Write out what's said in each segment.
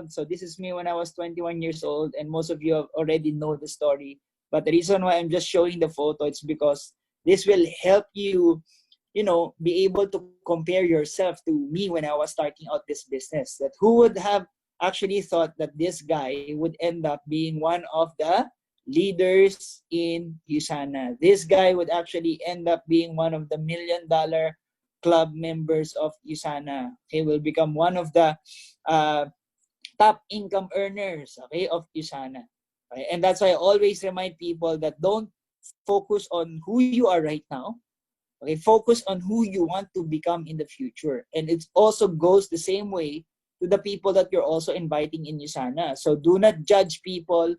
So this is me when I was 21 years old, and most of you have already know the story. But the reason why I'm just showing the photo, it's because this will help you, be able to compare yourself to me when I was starting out this business. That who would have actually thought that this guy would end up being one of the leaders in USANA. This guy would actually end up being one of the $1 million club members of USANA. He will become one of the uh, top income earners, okay, of USANA. Okay? And that's why I always remind people that don't focus on who you are right now. Okay, focus on who you want to become in the future. And it also goes the same way to the people that you're also inviting in USANA. So do not judge people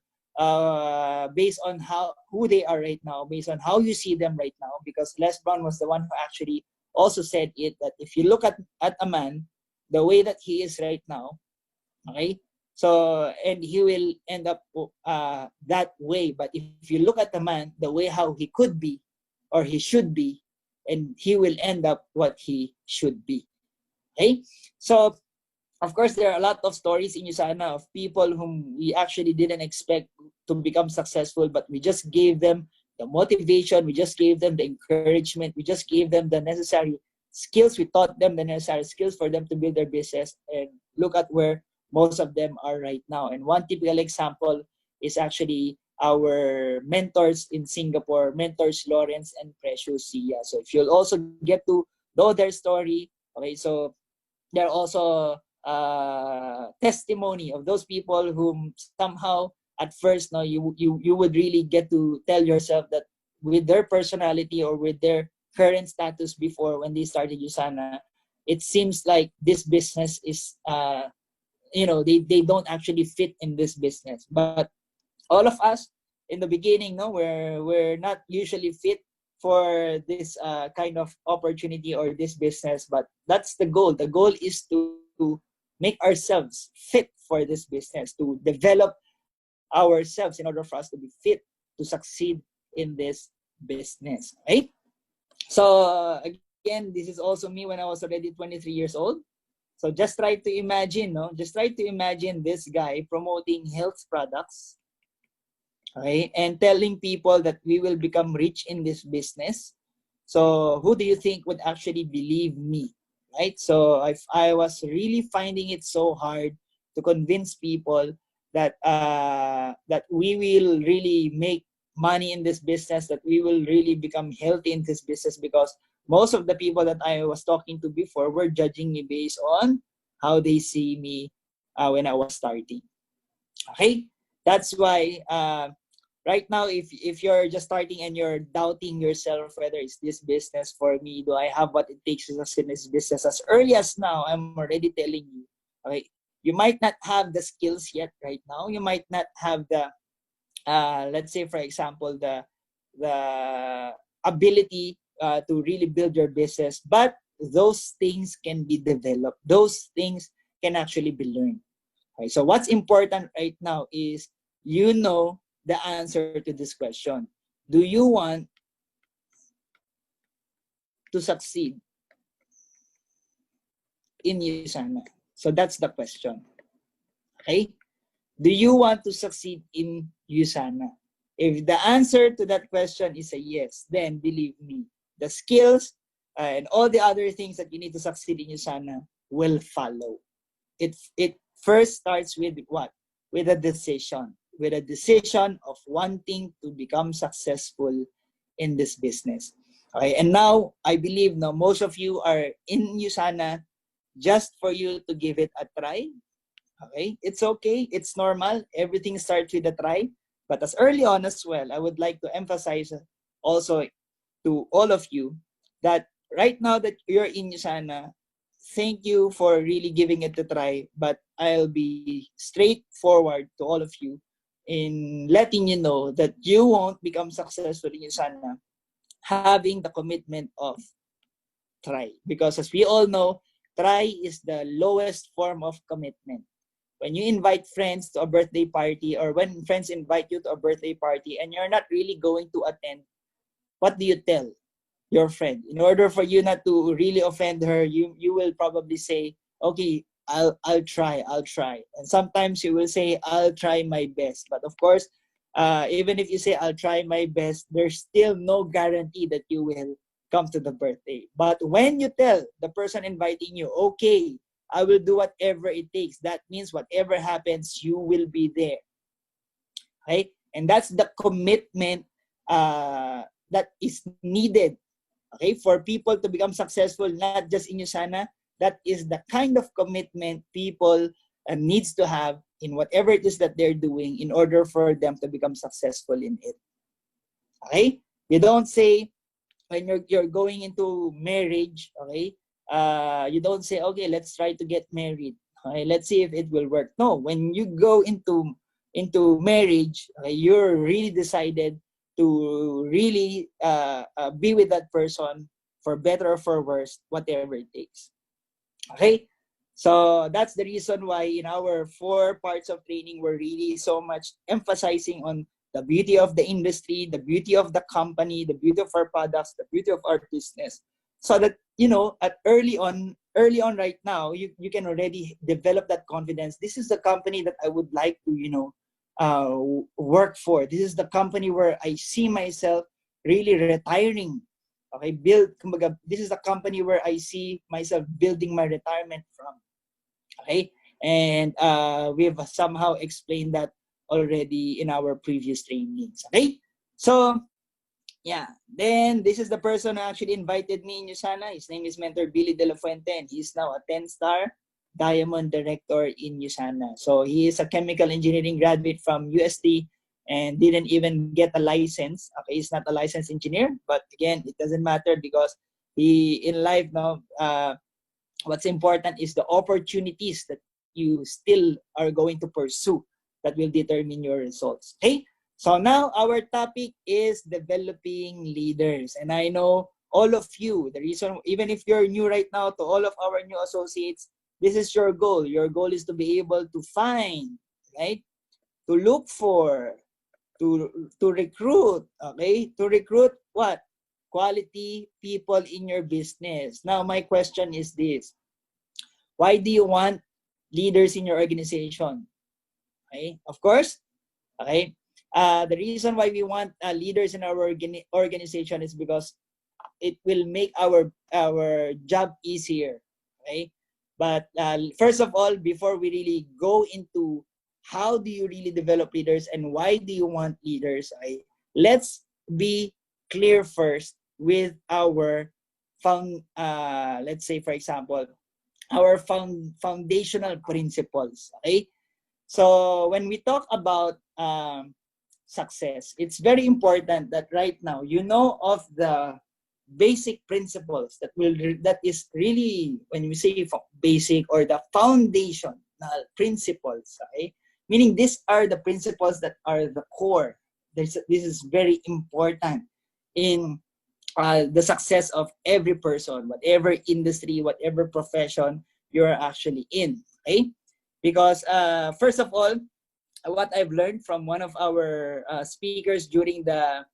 based on who they are right now, based on how you see them right now, because Les Brown was the one who actually also said it, that if you look at a man the way that he is right now, okay, so and he will end up that way. But if you look at the man the way how he could be or he should be, and he will end up what he should be. Okay, so of course there are a lot of stories in USANA of people whom we actually didn't expect to become successful, but we just gave them the motivation, we just gave them the encouragement, we just gave them the necessary skills, we taught them the necessary skills for them to build their business, and look at where most of them are right now. And one typical example is actually our mentors in Singapore, mentors Lawrence and Precious Sia. So if you'll also get to know their story, okay, so they're also testimony of those people whom somehow at first, no, you would really get to tell yourself that with their personality or with their current status before when they started USANA, it seems like this business is they don't actually fit in this business. But all of us in the beginning, no, we're not usually fit for this kind of opportunity or this business, but that's the goal. The goal is to make ourselves fit for this business, to develop ourselves in order for us to be fit to succeed in this business, right? So again, this is also me when I was already 23 years old. So just try to imagine, no? Just try to imagine this guy promoting health products, okay, and telling people that we will become rich in this business. So who do you think would actually believe me, right? So I was really finding it so hard to convince people that that we will really make money in this business, that we will really become healthy in this business, because most of the people that I was talking to before were judging me based on how they see me when I was starting. Okay, that's why right now, if you're just starting and you're doubting yourself whether it's this business for me, do I have what it takes to succeed in this business? As early as now, I'm already telling you, okay, you might not have the skills yet right now. You might not have the let's say, for example, the ability to really build your business, but those things can be developed. Those things can actually be learned. Okay, so what's important right now is the answer to this question. Do you want to succeed in USANA? So that's the question. Okay? Do you want to succeed in USANA? If the answer to that question is a yes, then believe me, the skills and all the other things that you need to succeed in USANA will follow. It first starts with what? With a decision. With a decision of wanting to become successful in this business. Okay, and now I believe now most of you are in USANA just for you to give it a try. Okay, it's okay, it's normal. Everything starts with a try. But as early on as well, I would like to emphasize also to all of you that right now that you're in USANA, thank you for really giving it a try. But I'll be straightforward to all of you in letting you know that you won't become successful in USANA having the commitment of try. Because as we all know, try is the lowest form of commitment. When you invite friends to a birthday party, or when friends invite you to a birthday party and you're not really going to attend, what do you tell your friend? In order for you not to really offend her, you will probably say, okay, I'll try, and sometimes you will say, I'll try my best. But of course, even if you say, I'll try my best, there's still no guarantee that you will come to the birthday. But when you tell the person inviting you, okay, I will do whatever it takes, that means whatever happens, you will be there. Okay? And that's the commitment that is needed, okay, for people to become successful, not just in USANA. That is the kind of commitment people needs to have in whatever it is that they're doing in order for them to become successful in it. Okay? You don't say, when you're going into marriage, okay, you don't say, okay, let's try to get married. Okay, let's see if it will work. No, when you go into marriage, okay, you're really decided to really be with that person for better or for worse, whatever it takes. Okay, so that's the reason why in our 4 parts of training, we're really so much emphasizing on the beauty of the industry, the beauty of the company, the beauty of our products, the beauty of our business, so that, you know, at early on right now, you can already develop that confidence. This is the company that I would like to, you know, work for. This is the company where I see myself really retiring. Okay, this is the company where I see myself building my retirement from. Okay, and we've somehow explained that already in our previous trainings. Okay, so yeah, then this is the person who actually invited me in USANA. His name is Mentor Billy De La Fuente, and he's now a 10-star Diamond Director in USANA. So he is a chemical engineering graduate from UST and didn't even get a license. Okay, he's not a licensed engineer, but again, it doesn't matter because he in life now, what's important is the opportunities that you still are going to pursue that will determine your results. Okay, so now our topic is developing leaders, and I know all of you, the reason, even if you're new right now, to all of our new associates, this is your goal. Your goal is to be able to find, right, to look for, to recruit, okay, to recruit what? Quality people in your business. Now, my question is this: why do you want leaders in your organization? Okay, of course, okay. The reason why we want leaders in our organization is because it will make our job easier. Okay, but first of all, before we really go into how do you really develop leaders and why do you want leaders, okay, let's be clear first with our let's say, for example, our foundational principles. Okay, so when we talk about success, it's very important that right now you know of the basic principles that is really, when we say basic or the foundational principles, okay, meaning these are the principles that are the core. This is very important in the success of every person, whatever industry, whatever profession you're actually in. Okay, because first of all, what I've learned from one of our speakers during the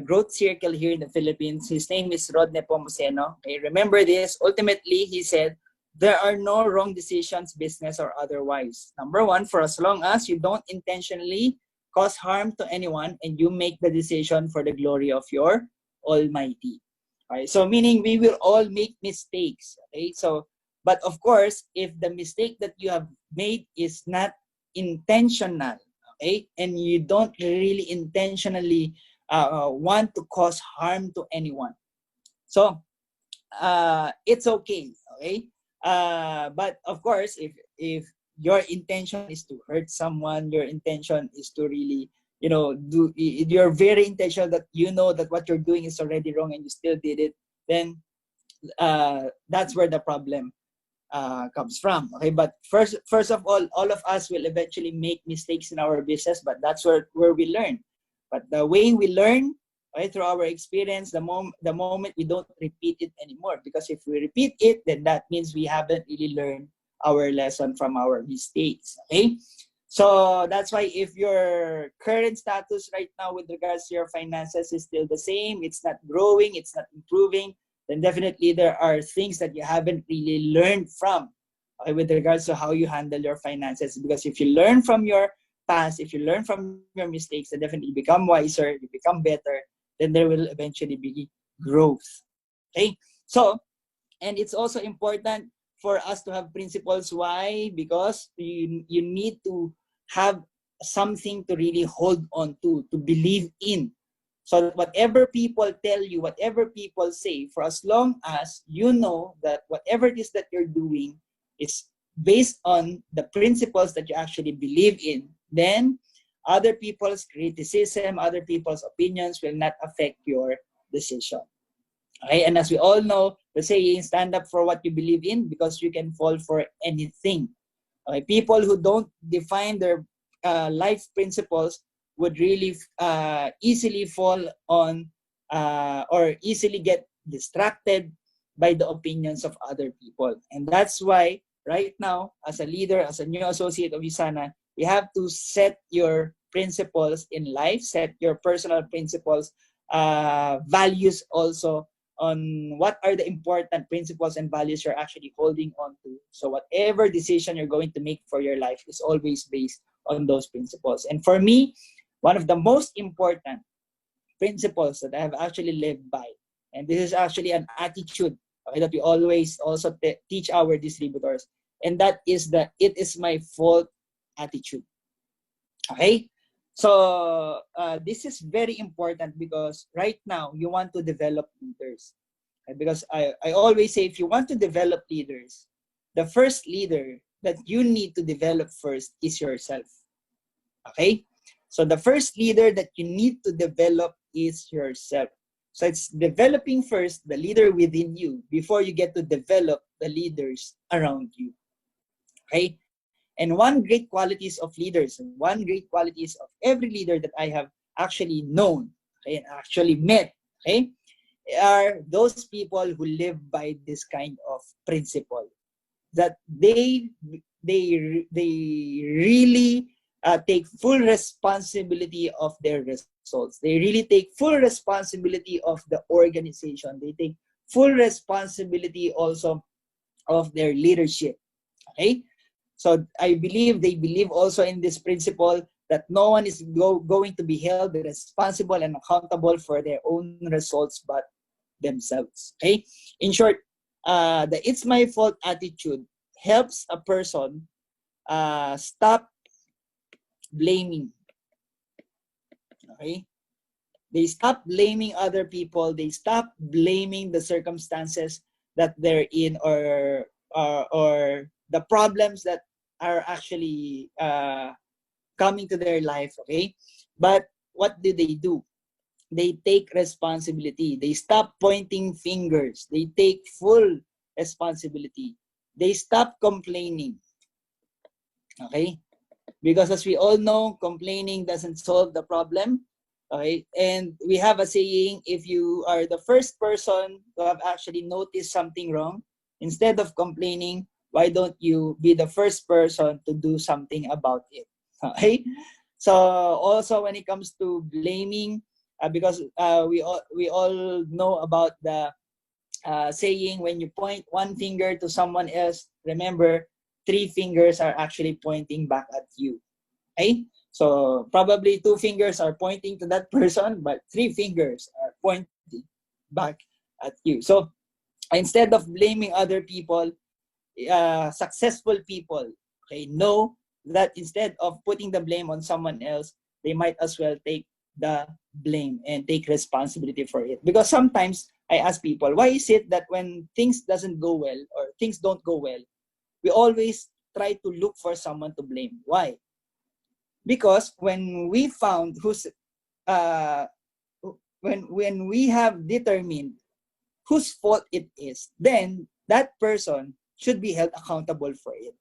growth circle here in the Philippines, his name is Rodney Pomoceno. Okay, remember this. Ultimately, he said, there are no wrong decisions, business or otherwise. Number one, for as long as you don't intentionally cause harm to anyone and you make the decision for the glory of your Almighty. All right, so meaning we will all make mistakes. Okay, so but of course, if the mistake that you have made is not intentional, okay, and you don't really intentionally want to cause harm to anyone, so it's okay. Okay, but of course, if your intention is to hurt someone, your intention is to really, you know, you're very intentional that you know that what you're doing is already wrong and you still did it, then that's where the problem comes from. Okay, but first of all of us will eventually make mistakes in our business, but that's where we learn. But the way we learn, right, through our experience, the moment we don't repeat it anymore, because if we repeat it, then that means we haven't really learned our lesson from our mistakes. Okay, so that's why if your current status right now with regards to your finances is still the same, it's not growing, it's not improving, then definitely there are things that you haven't really learned from with regards to how you handle your finances. Because if you learn from your past, if you learn from your mistakes, then definitely you become wiser, you become better, then there will eventually be growth. Okay? So, and it's also important for us to have principles. Why? Because you need to have something to really hold on to believe in. So that whatever people tell you, whatever people say, for as long as you know that whatever it is that you're doing is based on the principles that you actually believe in, then other people's criticism, other people's opinions will not affect your decision. Okay, and as we all know, the saying, stand up for what you believe in because you can fall for anything. Okay, people who don't define their life principles would really easily fall on or easily get distracted by the opinions of other people. And that's why right now, as a leader, as a new associate of Usana, you have to set your principles in life, set your personal principles, values also, on what are the important principles and values you're actually holding on to. So whatever decision you're going to make for your life is always based on those principles. And for me, one of the most important principles that I have actually lived by, and this is actually an attitude, okay, that we always also teach our distributors, and that is the "it is my fault" attitude. Okay? So this is very important because right now you want to develop leaders. Okay? Because I always say, if you want to develop leaders, the first leader that you need to develop first is yourself. Okay? So the first leader that you need to develop is yourself. So it's developing first the leader within you before you get to develop the leaders around you. Okay? And one great qualities of leaders, one great qualities of every leader that I have actually known, okay, and actually met, okay, are those people who live by this kind of principle, that they really take full responsibility of their results. They really take full responsibility of the organization. They take full responsibility also of their leadership. Okay? So I believe they believe also in this principle that no one is going to be held responsible and accountable for their own results but themselves. Okay? In short, the "it's my fault" attitude helps a person stop blaming. Okay? They stop blaming other people. They stop blaming the circumstances that they're in, or the problems that are actually coming to their life. Okay, but what do? They take responsibility. They stop pointing fingers. They take full responsibility. They stop complaining. Okay, because as we all know, complaining doesn't solve the problem. Okay, and we have a saying: if you are the first person to have actually noticed something wrong, instead of complaining, why don't you be the first person to do something about it? Okay, so also when it comes to blaming, because we all know about the saying, when you point one finger to someone else, remember, three fingers are actually pointing back at you. Okay? So probably two fingers are pointing to that person, but three fingers are pointing back at you. So instead of blaming other people, successful people, okay, know that instead of putting the blame on someone else, they might as well take the blame and take responsibility for it. Because sometimes I ask people, why is it that when things doesn't go well or things don't go well, we always try to look for someone to blame? Why? Because when we found uh, when we have determined whose fault it is, then that person should be held accountable for it.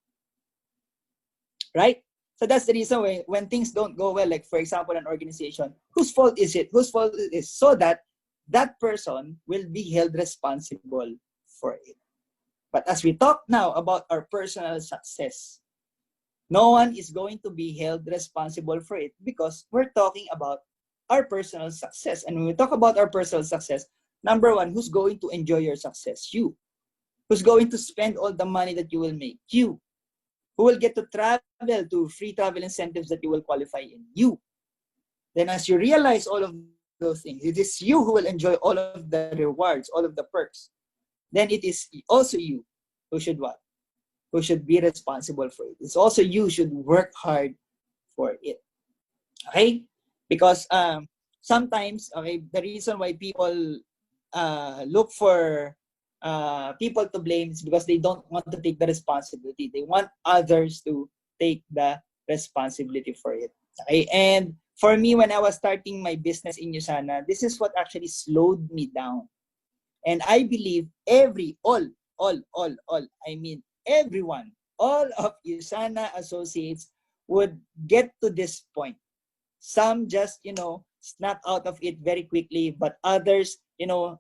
Right? So that's the reason when things don't go well, like for example, an organization, whose fault is it? Whose fault it is? So that that person will be held responsible for it. But as we talk now about our personal success, no one is going to be held responsible for it because we're talking about our personal success. And when we talk about our personal success, number one, who's going to enjoy your success? You. Who's going to spend all the money that you will make? You. Who will get to travel to free travel incentives that you will qualify in? You. Then as you realize all of those things, it is you who will enjoy all of the rewards, all of the perks. Then it is also you who should what? Who should be responsible for it. It's also you should work hard for it. Okay? Because sometimes, okay, the reason why people look for people to blame is because they don't want to take the responsibility. They want others to take the responsibility for it. Okay? And for me, when I was starting my business in Usana, this is what actually slowed me down. And I believe I mean everyone, all of Usana associates would get to this point. Some just, snap out of it very quickly, but others,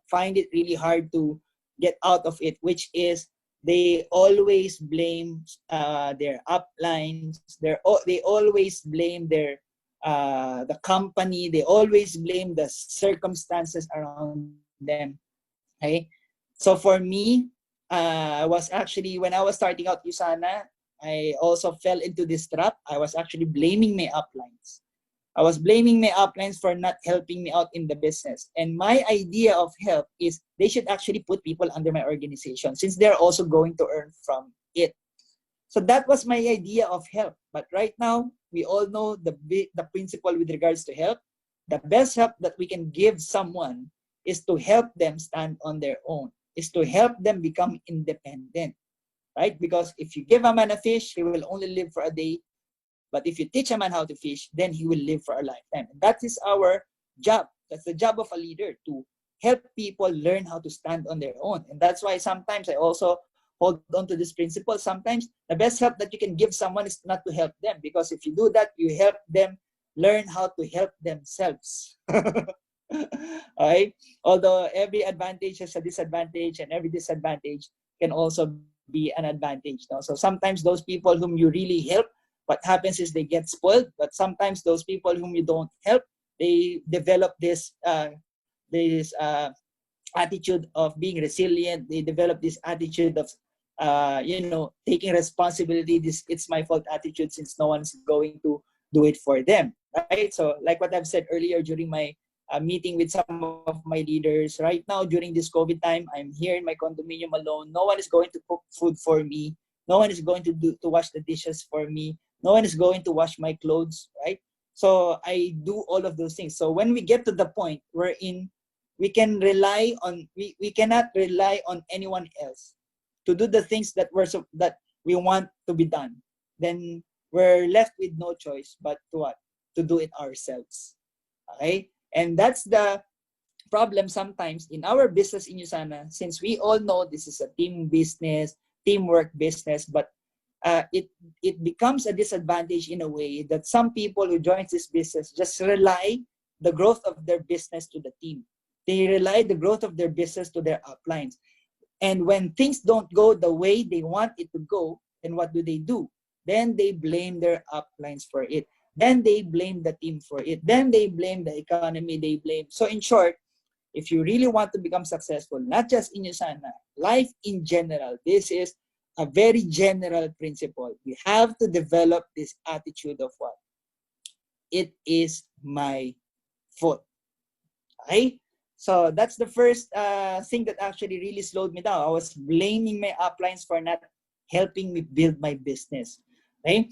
find it really hard to get out of it, which is they always blame their uplines. They always blame the company. They always blame the circumstances around them. Okay, so for me, I was actually when I was starting out Usana, I also fell into this trap. I was actually blaming my uplines. I was blaming my uplines for not helping me out in the business. And my idea of help is they should actually put people under my organization since they're also going to earn from it. So that was my idea of help. But right now, we all know the principle with regards to help. The best help that we can give someone is to help them stand on their own, is to help them become independent, right? Because if you give a man a fish, he will only live for a day. But if you teach a man how to fish, then he will live for a lifetime. And that is our job. That's the job of a leader, to help people learn how to stand on their own. And that's why sometimes I also hold on to this principle. Sometimes the best help that you can give someone is not to help them, because if you do that, you help them learn how to help themselves. Okay? Although every advantage has a disadvantage, and every disadvantage can also be an advantage. No? So sometimes those people whom you really help, what happens is they get spoiled. But sometimes those people whom you don't help, they develop this attitude of being resilient. They develop this attitude of taking responsibility. This it's my fault attitude, since no one's going to do it for them, right? So like what I've said earlier during my meeting with some of my leaders, right now during this COVID time, I'm here in my condominium alone. No one is going to cook food for me. No one is going to wash the dishes for me. No one is going to wash my clothes, right? So I do all of those things. So when we get to the point wherein we cannot rely on anyone else to do the things that we want to be done, then we're left with no choice but to what? To do it ourselves. Okay? And that's the problem sometimes in our business in Usana, since we all know this is a team business, teamwork business, but it becomes a disadvantage in a way that some people who join this business just rely the growth of their business to the team. They rely the growth of their business to their uplines. And when things don't go the way they want it to go, then what do? Then they blame their uplines for it. Then they blame the team for it. Then they blame the economy. They blame. So in short, if you really want to become successful, not just in Usana, life in general, this is a very general principle. You have to develop this attitude of what? It is my fault. Okay? So that's the first thing that actually really slowed me down. I was blaming my uplines for not helping me build my business. Okay?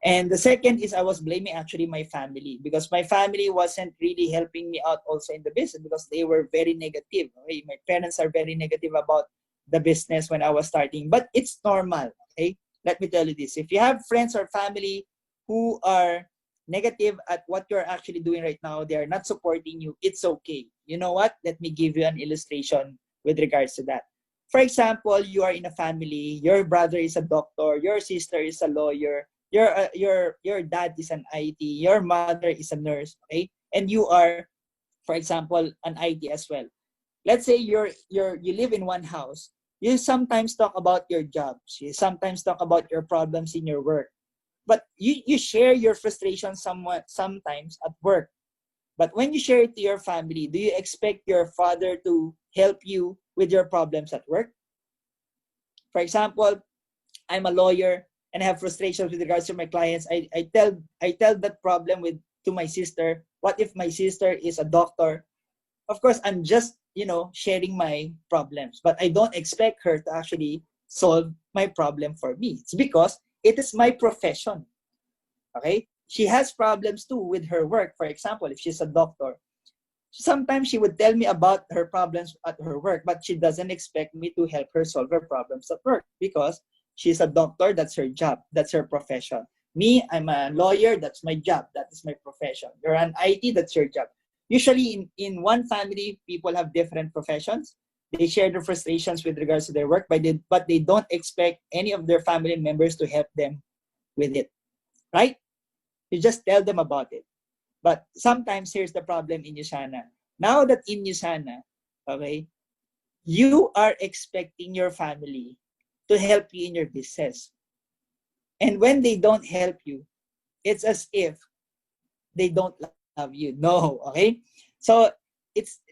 And the second is I was blaming actually my family, because my family wasn't really helping me out also in the business, because they were very negative. Okay? My parents are very negative about the business when I was starting, but it's normal. Okay? Let me tell you this. If you have friends or family who are negative at what you're actually doing right now, they are not supporting you, it's okay. You know what? Let me give you an illustration with regards to that. For example, you are in a family, your brother is a doctor, your sister is a lawyer, your dad is an IT, your mother is a nurse, okay? And you are, for example, an IT as well. Let's say you live in one house. You sometimes talk about your jobs. You sometimes talk about your problems in your work. But you share your frustration sometimes at work. But when you share it to your family, do you expect your father to help you with your problems at work? For example, I'm a lawyer and I have frustrations with regards to my clients. I tell that problem to my sister. What if my sister is a doctor? Of course, I'm just, sharing my problems, but I don't expect her to actually solve my problem for me. It's because it is my profession. Okay? She has problems too with her work. For example, if she's a doctor, sometimes she would tell me about her problems at her work, but she doesn't expect me to help her solve her problems at work because she's a doctor. That's her job. That's her profession. Me, I'm a lawyer. That's my job. That is my profession. You're an IT. That's your job. Usually in one family, people have different professions. They share their frustrations with regards to their work, but they don't expect any of their family members to help them with it. Right? You just tell them about it. But sometimes here's the problem in Usana. Now that in Usana, okay, you are expecting your family to help you in your business. And when they don't help you, it's as if they don't love you. No, okay? So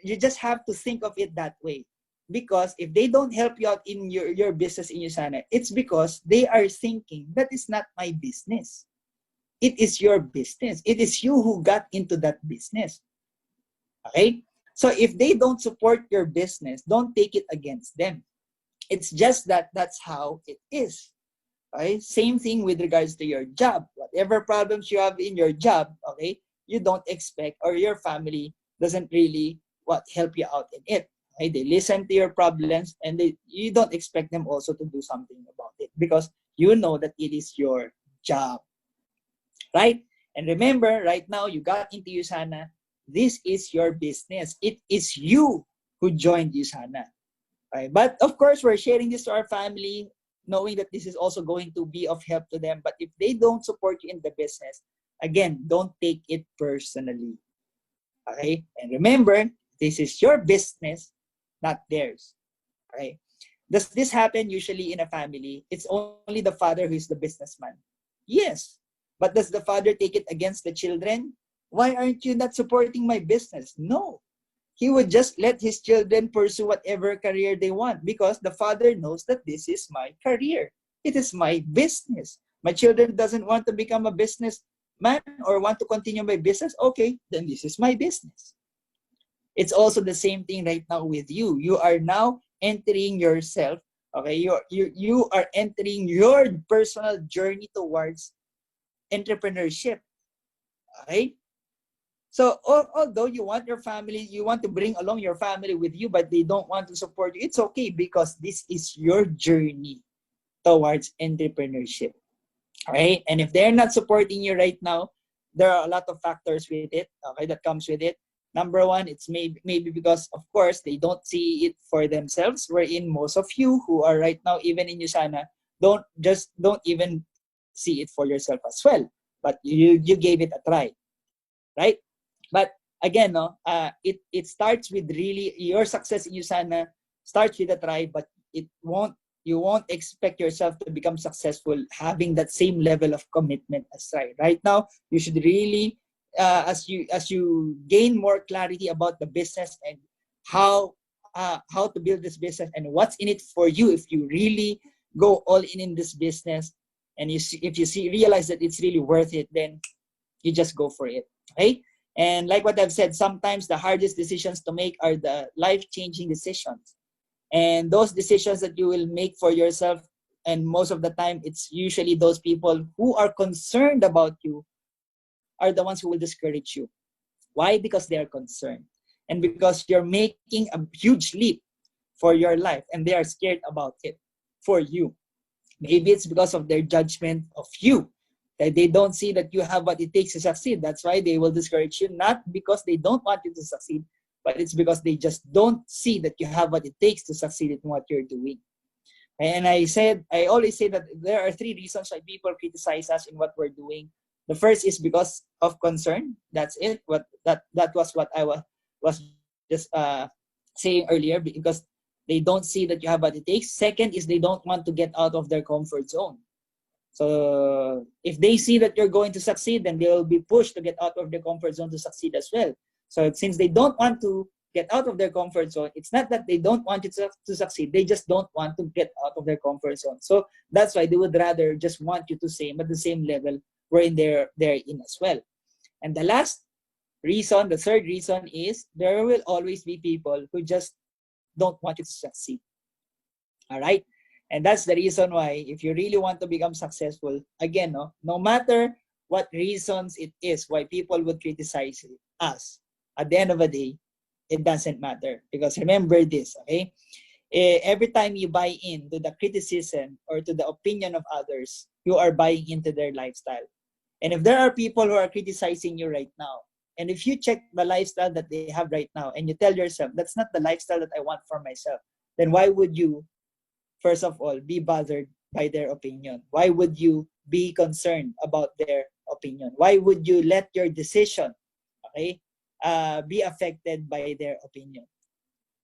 you just have to think of it that way. Because if they don't help you out in your business in Usana, it's because they are thinking that is not my business. It is your business. It is you who got into that business. Okay? So if they don't support your business, don't take it against them. It's just that that's how it is. Okay? Same thing with regards to your job. Whatever problems you have in your job, okay, you don't expect, or your family doesn't really help you out in it. Okay? They listen to your problems and you don't expect them also to do something about it because you know that it is your job. Right? And remember, right now, you got into Usana. This is your business. It is you who joined Usana. Right? But of course, we're sharing this to our family, knowing that this is also going to be of help to them. But if they don't support you in the business, again, don't take it personally. Okay? And remember, this is your business, not theirs. Okay? Does this happen usually in a family? It's only the father who is the businessman. Yes. But does the father take it against the children? Why aren't you not supporting my business? No. He would just let his children pursue whatever career they want because the father knows that this is my career. It is my business. My children doesn't want to become a businessman or want to continue my business. Okay, then this is my business. It's also the same thing right now with you. You are now entering yourself. Okay, you are entering your personal journey towards entrepreneurship. Okay? So although you want your family, you want to bring along your family with you, but they don't want to support you, it's okay because this is your journey towards entrepreneurship. Right? And if they're not supporting you right now, there are a lot of factors with it, okay, that comes with it. Number one, it's maybe because, of course, they don't see it for themselves, wherein most of you who are right now, even in Usana, don't even see it for yourself as well. But you gave it a try, right? But again, it starts with really your success in Usana starts with a try, but you won't expect yourself to become successful having that same level of commitment as try. Right now, you should really, as you gain more clarity about the business and how to build this business and what's in it for you if you really go all in this business, and if you realize that it's really worth it, then you just go for it. Okay? And like what I've said, sometimes the hardest decisions to make are the life-changing decisions. And those decisions that you will make for yourself, and most of the time, it's usually those people who are concerned about you are the ones who will discourage you. Why? Because they are concerned. And because you're making a huge leap for your life and they are scared about it for you. Maybe it's because of their judgment of you, that they don't see that you have what it takes to succeed. That's why they will discourage you, not because they don't want you to succeed, but it's because they just don't see that you have what it takes to succeed in what you're doing. And I always say that there are three reasons why people criticize us in what we're doing. The first is because of concern. That's it. That was what I was just saying earlier, because they don't see that you have what it takes. Second is they don't want to get out of their comfort zone. So if they see that you're going to succeed, then they will be pushed to get out of their comfort zone to succeed as well. So since they don't want to get out of their comfort zone, it's not that they don't want you to succeed. They just don't want to get out of their comfort zone. So that's why they would rather just want you to same at the same level wherein they're in as well. And the last reason, the third reason is there will always be people who just don't want you to succeed. All right? And that's the reason why if you really want to become successful, again, no matter what reasons it is why people would criticize us, at the end of the day, it doesn't matter. Because remember this, okay? Every time you buy into the criticism or to the opinion of others, you are buying into their lifestyle. And if there are people who are criticizing you right now, and if you check the lifestyle that they have right now, and you tell yourself, that's not the lifestyle that I want for myself, then why would you, first of all, be bothered by their opinion? Why would you be concerned about their opinion? Why would you let your decision, okay, be affected by their opinion?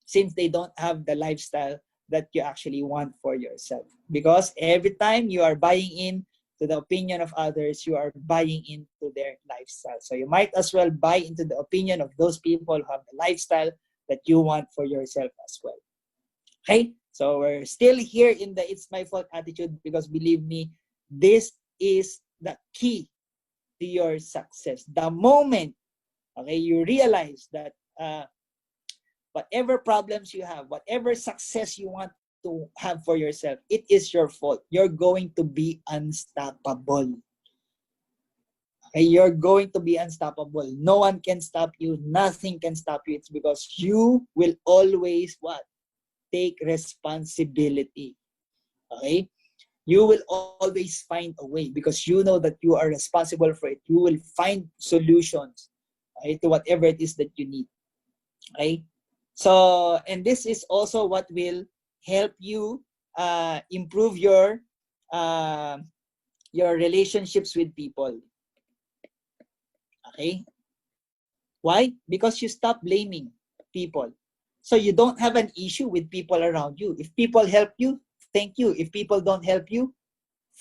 Since they don't have the lifestyle that you actually want for yourself. Because every time you are buying in to the opinion of others, you are buying into their lifestyle. So you might as well buy into the opinion of those people who have the lifestyle that you want for yourself as well. Okay? So we're still here in the it's my fault attitude, because believe me, this is the key to your success. The moment, okay, you realize that whatever problems you have, whatever success you want to have for yourself, it is your fault. You're going to be unstoppable. Okay, you're going to be unstoppable. No one can stop you. Nothing can stop you. It's because you will always what? Take responsibility. Okay? You will always find a way because you know that you are responsible for it. You will find solutions, okay, to whatever it is that you need. Okay? So, and this is also what will help you improve your relationships with people. Okay? Why? Because you stop blaming people. So you don't have an issue with people around you. If people help you, thank you. If people don't help you,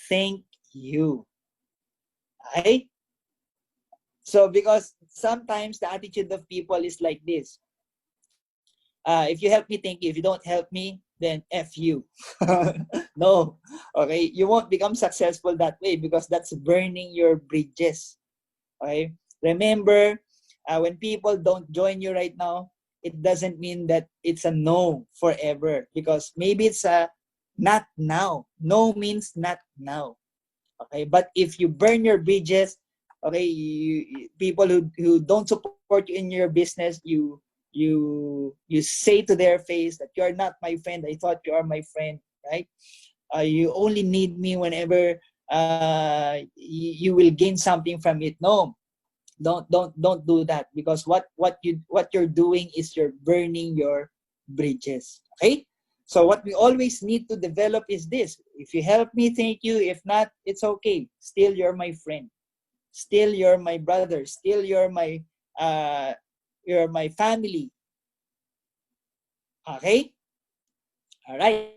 thank you. Okay? So because sometimes the attitude of people is like this. If you help me, thank you. If you don't help me, then F you. No. Okay? You won't become successful that way because that's burning your bridges. Okay? Remember, when people don't join you right now, it doesn't mean that it's a no forever, because maybe it's a not now. No means not now. Okay? But if you burn your bridges, okay, people who don't support you in your business, you say to their face that you're not my friend. I thought you are my friend, right? You only need me whenever you will gain something from it. No, don't do that, because what you're doing is you're burning your bridges. Okay? So what we always need to develop is this: if you help me, thank you. If not, it's okay. Still, you're my friend. Still, you're my brother. Still, you're my family. Okay? All right.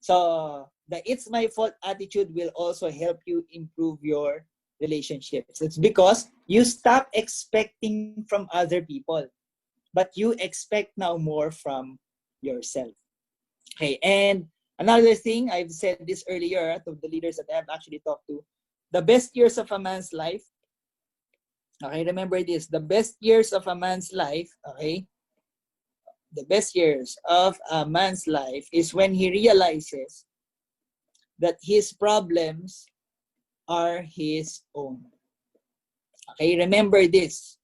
So the it's my fault attitude will also help you improve your relationships. It's because you stop expecting from other people, but you expect now more from yourself. Okay, and another thing, I've said this earlier to the leaders that I've actually talked to, the best years of a man's life, okay, remember this, the best years of a man's life, okay, the best years of a man's life is when he realizes that his problems are his own. Okay, remember this.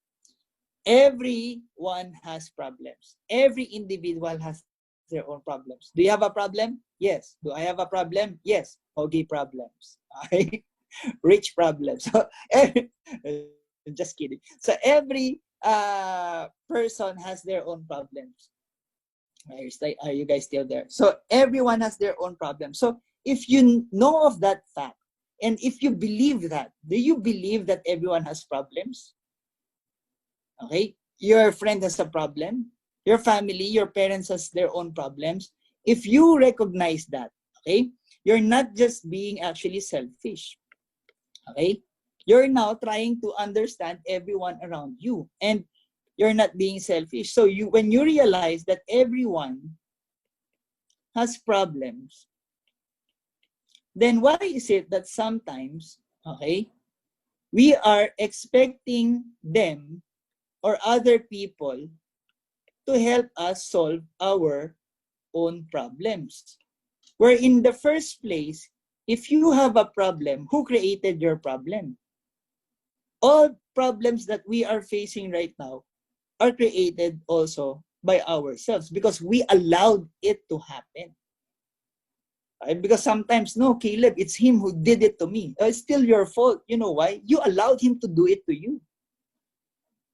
Everyone has problems. Every individual has their own problems. Do you have a problem? Yes. Do I have a problem? Yes. Hoagie problems. Okay? Rich problems. Just kidding. So every person has their own problems. Are you guys still there? So everyone has their own problems. So if you know of that fact, and if you believe that, do you believe that everyone has problems? Okay? Your friend has a problem. Your family, your parents has their own problems. If you recognize that, okay, you're not just being actually selfish. Okay? You're now trying to understand everyone around you. And you're not being selfish. So when you realize that everyone has problems, then why is it that sometimes, okay, we are expecting them or other people to help us solve our own problems? Where in the first place, if you have a problem, who created your problem? All problems that we are facing right now are created also by ourselves because we allowed it to happen. Right? Because sometimes, no, Caleb, it's him who did it to me. It's still your fault. You know why? You allowed him to do it to you.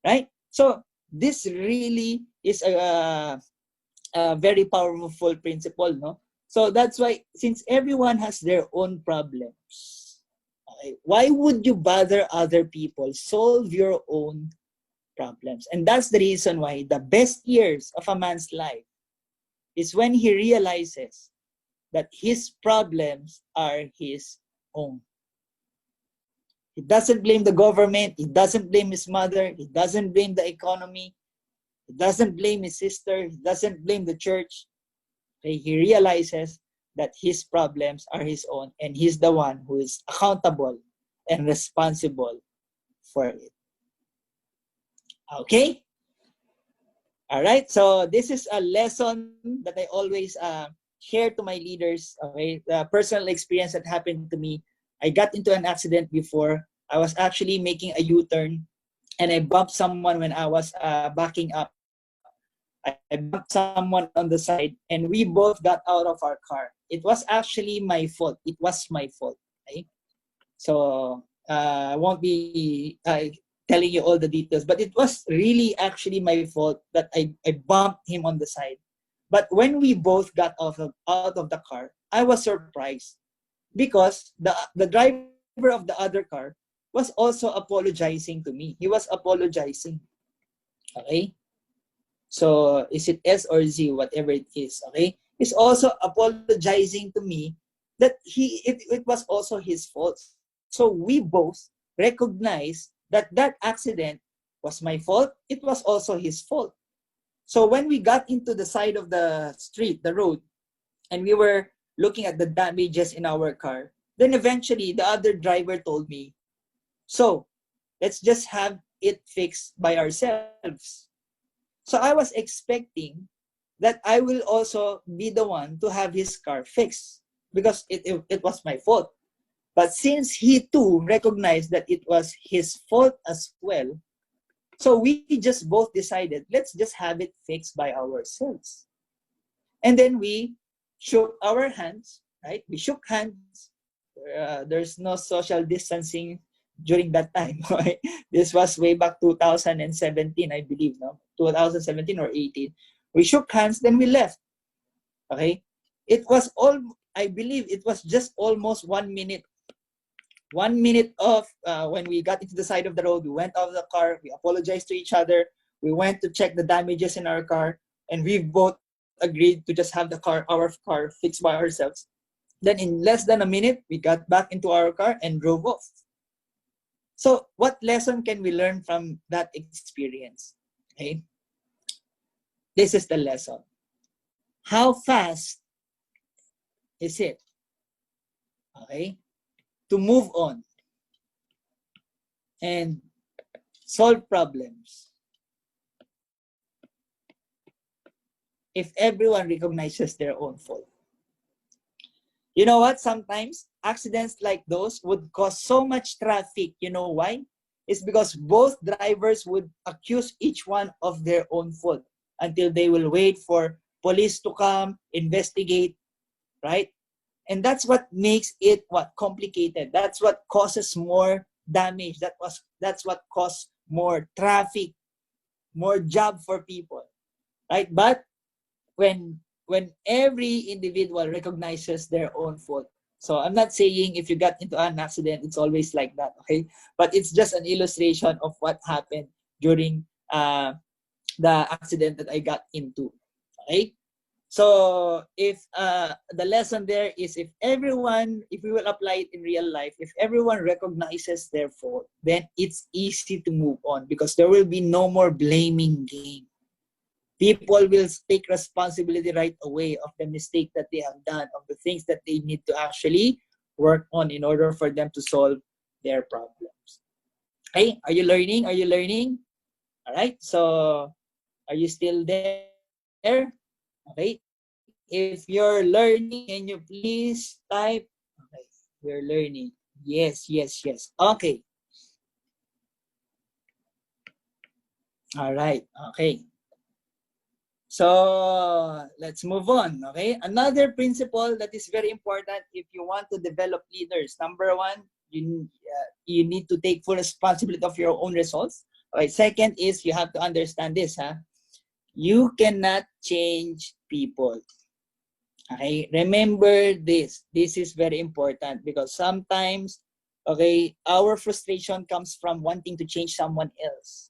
Right? So this really is a very powerful principle, no? So that's why, since everyone has their own problems, okay, why would you bother other people? Solve your own problems. And that's the reason why the best years of a man's life is when he realizes that his problems are his own. He doesn't blame the government. He doesn't blame his mother. He doesn't blame the economy. He doesn't blame his sister. He doesn't blame the church. Okay? He realizes that his problems are his own, and he's the one who is accountable and responsible for it. Okay? All right. So this is a lesson that I always share to my leaders. Okay, the personal experience that happened to me. I got into an accident before. I was actually making a U-turn, and I bumped someone when I was backing up. I bumped someone on the side, and we both got out of our car. It was actually my fault. It was my fault. Okay? So I won't be telling you all the details, but it was really actually my fault that I bumped him on the side. But when we both got out of the car, I was surprised because the driver of the other car was also apologizing to me. He was apologizing. Okay? So is it S or Z, whatever it is, okay? He's also apologizing to me that it was also his fault. So we both recognize that that accident was my fault. It was also his fault. So when we got into the side of the street, the road, and we were looking at the damages in our car, then eventually the other driver told me, so let's just have it fixed by ourselves. So I was expecting that I will also be the one to have his car fixed because it was my fault. But since he too recognized that it was his fault as well, so we just both decided, let's just have it fixed by ourselves. And then we shook our hands, right? We shook hands. There's no social distancing during that time. Right? This was way back 2017, I believe, no? 2017 or 18. We shook hands, then we left. Okay? It was I believe it was just almost 1 minute. 1 minute of when we got into the side of the road, we went out of the car, we apologized to each other, we went to check the damages in our car, and we both agreed to just have our car fixed by ourselves. Then in less than a minute, we got back into our car and drove off. So what lesson can we learn from that experience? Okay, this is the lesson. How fast is it, okay, to move on and solve problems if everyone recognizes their own fault? You know what? Sometimes accidents like those would cause so much traffic. You know why? It's because both drivers would accuse each one of their own fault until they will wait for police to come, investigate, right? And that's what makes it complicated. That's what causes more damage. That's what causes more traffic, more job for people, right? But when every individual recognizes their own fault. So I'm not saying if you got into an accident, it's always like that, okay? But it's just an illustration of what happened during the accident that I got into, okay? So if the lesson there is, if we will apply it in real life, if everyone recognizes their fault, then it's easy to move on because there will be no more blaming game. People will take responsibility right away of the mistake that they have done, of the things that they need to actually work on in order for them to solve their problems. Okay, are you learning? Are you learning? All right, so are you still there? Okay, if you're learning, can you please type? Okay, you're learning. Yes, yes, yes. Okay. All right, okay. So let's move on. Okay, another principle that is very important if you want to develop leaders. Number one, you need to take full responsibility of your own results. Okay. Second is you have to understand this. You cannot change people. Okay, remember this. This is very important because sometimes, okay, our frustration comes from wanting to change someone else.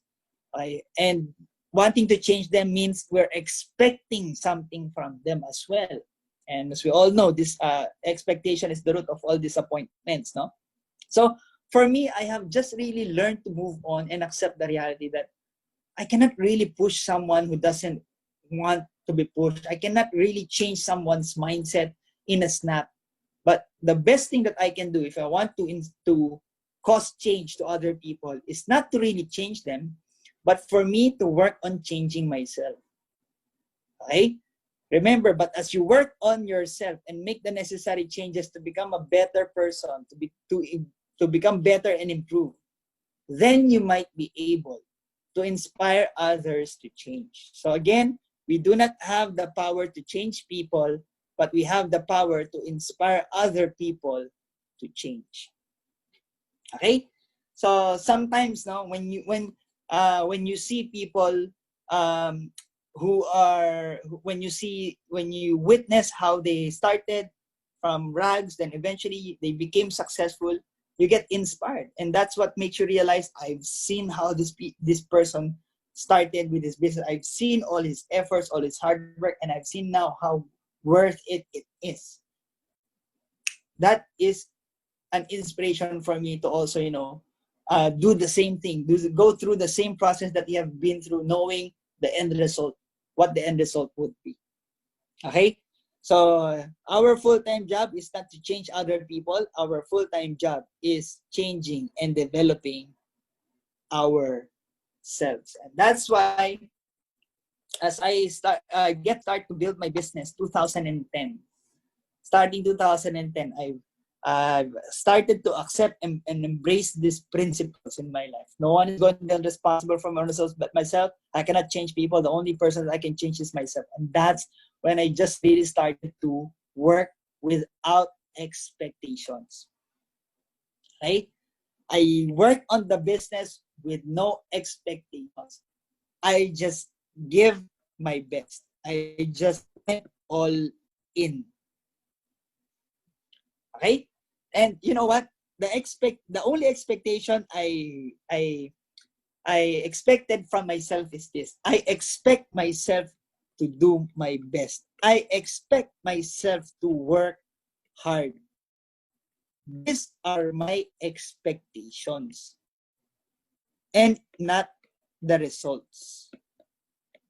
Okay, and wanting to change them means we're expecting something from them as well. And as we all know, this expectation is the root of all disappointments, no? So for me, I have just really learned to move on and accept the reality that I cannot really push someone who doesn't want to be pushed. I cannot really change someone's mindset in a snap. But the best thing that I can do if I want to cause change to other people is not to really change them, but for me to work on changing myself. Okay? Remember, but as you work on yourself and make the necessary changes to become a better person, to become better and improve, then you might be able to inspire others to change. So again, we do not have the power to change people, but we have the power to inspire other people to change. Okay? So sometimes now when you see people when you witness how they started from rags, then eventually they became successful, you get inspired, and that's what makes you realize, I've seen how this person started with his business. I've seen all his efforts, all his hard work, and I've seen now how worth it is. That is an inspiration for me to also, do the same thing, go through the same process that you have been through, knowing the end result, what the end result would be. Okay? So our full-time job is not to change other people. Our full-time job is changing and developing ourselves. And that's why as I start to build my business 2010. Starting 2010, I've started to accept and embrace these principles in my life. No one is going to be responsible for my results but myself. I cannot change people. The only person that I can change is myself. And that's when I just really started to work without expectations. Right? I work on the business with no expectations. I just give my best. I just went all in. Okay? And you know what? The only expectation I expected from myself is this. I expect myself to do my best. I expect myself to work hard. These are my expectations and not the results.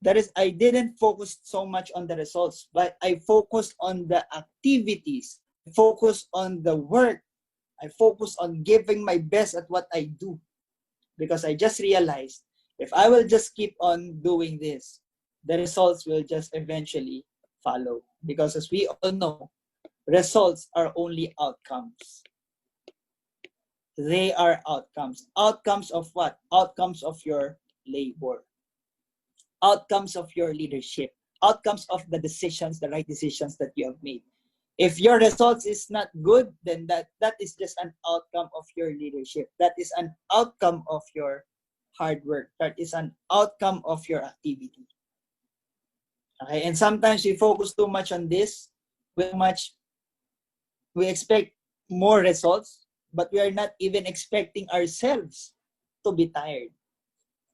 That is, I didn't focus so much on the results, but I focused on the activities. I focused on the work. I focused on giving my best at what I do. Because I just realized, if I will just keep on doing this, the results will just eventually follow. Because as we all know, results are only outcomes. They are outcomes. Outcomes of what? Outcomes of your labor. Outcomes of your leadership. Outcomes of the decisions, the right decisions that you have made. If your results is not good, then that is just an outcome of your leadership. That is an outcome of your hard work. That is an outcome of your activity. Okay, and sometimes we focus too much on this. We expect more results, but we are not even expecting ourselves to be tired.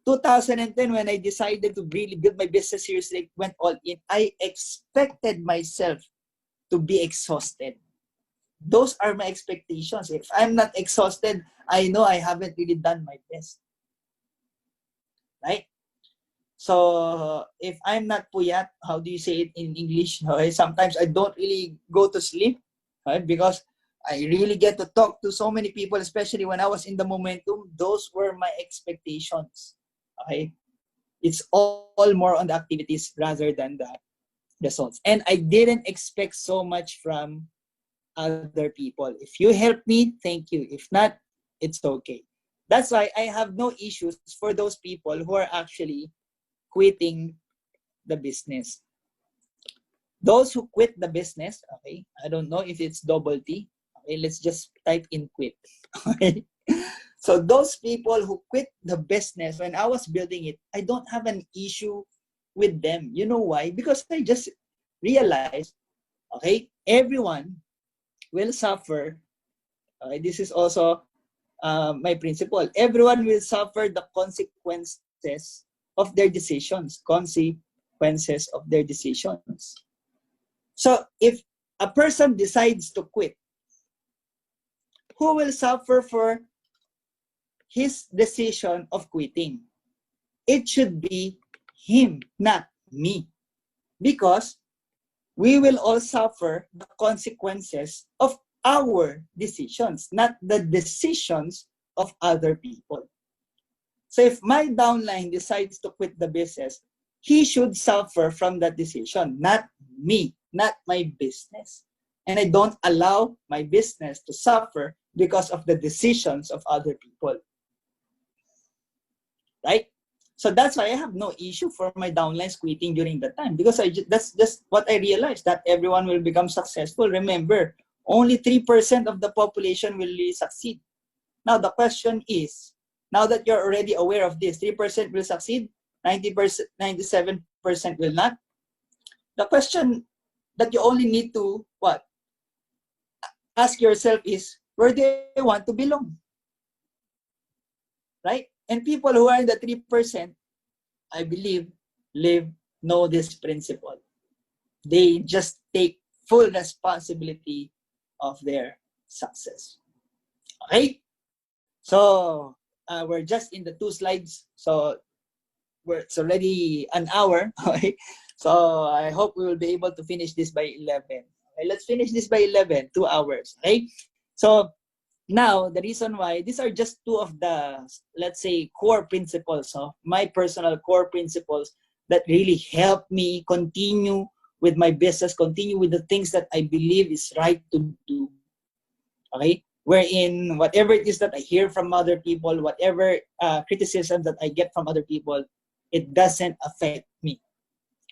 2010, when I decided to really build my business seriously, went all in, I expected myself to be exhausted. Those are my expectations. If I'm not exhausted, I know I haven't really done my best. Right? So, if I'm not puyat, how do you say it in English? Okay? Sometimes I don't really go to sleep, right? Because I really get to talk to so many people, especially when I was in the momentum. Those were my expectations. Okay? It's all more on the activities rather than the results. And I didn't expect so much from other people. If you help me, thank you. If not, it's okay. That's why I have no issues for those people who are actually quitting the business. Those who quit the business, okay, I don't know if it's double T. Okay, let's just type in quit. Okay. So those people who quit the business when I was building it, I don't have an issue with them. You know why? Because I just realized, okay, everyone will suffer. Okay, this is also my principle. Everyone will suffer the consequences of their decisions. Consequences of their decisions. So if a person decides to quit, who will suffer for his decision of quitting? It should be him, not me. Because we will all suffer the consequences of our decisions, not the decisions of other people. So if my downline decides to quit the business, he should suffer from that decision, not me, not my business. And I don't allow my business to suffer because of the decisions of other people. Right? So that's why I have no issue for my downlines quitting during that time, because that's just what I realized, that everyone will become successful. Remember, only 3% of the population will really succeed. Now the question is, now that you're already aware of this, 3% will succeed, 90%, 97% will not. The question that you only need to ask yourself is, where do I want to belong? Right? And people who are in the 3%, I believe, know this principle. They just take full responsibility of their success. Okay? So, we're just in the 2 slides. So, it's already an hour. Okay? So, I hope we will be able to finish this by 11. Okay? Let's finish this by 11, 2 hours. Okay? So, now, the reason why, these are just 2 of the, let's say, core principles, my personal core principles that really help me continue with my business, continue with the things that I believe is right to do. Okay? Wherein, whatever it is that I hear from other people, whatever criticism that I get from other people, it doesn't affect me.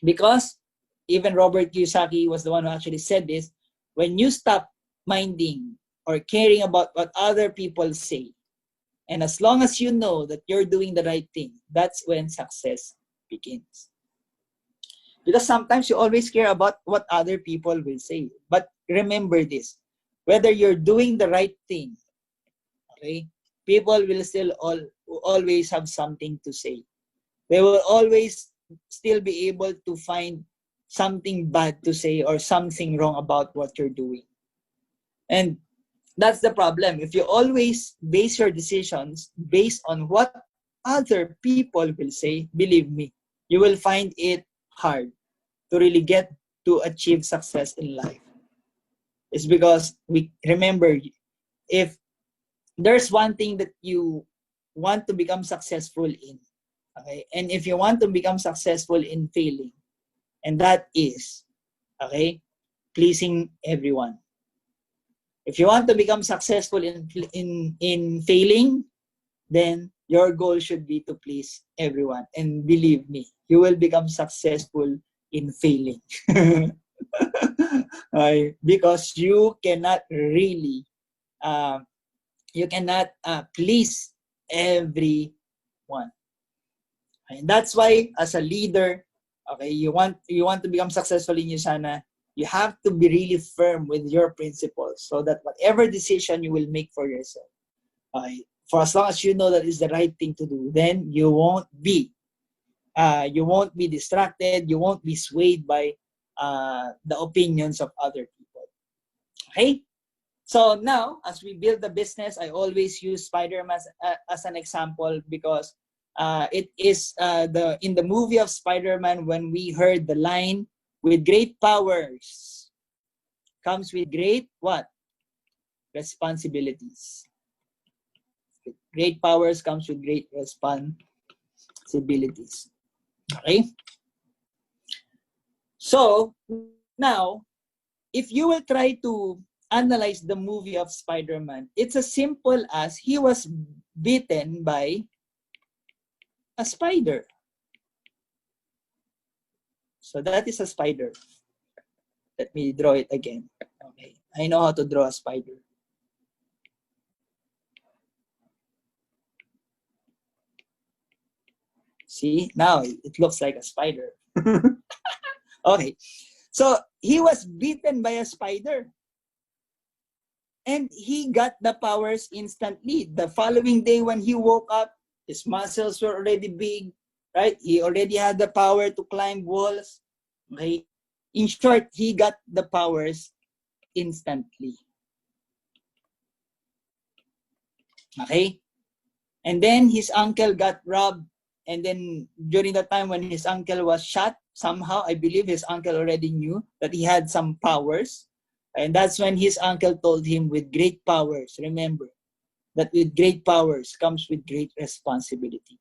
Because even Robert Kiyosaki was the one who actually said this, when you stop minding or caring about what other people say, and as long as you know that you're doing the right thing, that's when success begins. Because sometimes you always care about what other people will say. But remember this, whether you're doing the right thing, okay, people will still always have something to say. They will always still be able to find something bad to say or something wrong about what you're doing. And that's the problem. If you always base your decisions based on what other people will say, believe me, you will find it hard to really get to achieve success in life. It's because we remember, if there's one thing that you want to become successful in, okay, and if you want to become successful in failing, and that is, okay, pleasing everyone. If you want to become successful in failing, then your goal should be to please everyone. And believe me, you will become successful in failing. Because you cannot really, please everyone. And that's why, as a leader, okay, you want to become successful in Usana, you have to be really firm with your principles, so that whatever decision you will make for yourself, for as long as you know that is the right thing to do, then you won't be distracted, you won't be swayed by the opinions of other people. Okay? So now, as we build the business, I always use Spider-Man as an example because it is in the movie of Spider-Man when we heard the line, with great powers comes with great what? Responsibilities. With great powers comes with great responsibilities. Okay? So now, if you will try to analyze the movie of Spider-Man, it's as simple as he was bitten by a spider. So that is a spider. Let me draw it again. Okay, I know how to draw a spider. See, now it looks like a spider. Okay, so he was bitten by a spider. And he got the powers instantly. The following day when he woke up, his muscles were already big, right? He already had the power to climb walls. Okay? In short, he got the powers instantly. Okay? And then his uncle got robbed. And then during the time when his uncle was shot, somehow I believe his uncle already knew that he had some powers. And that's when his uncle told him, with great powers, remember that with great powers comes with great responsibility.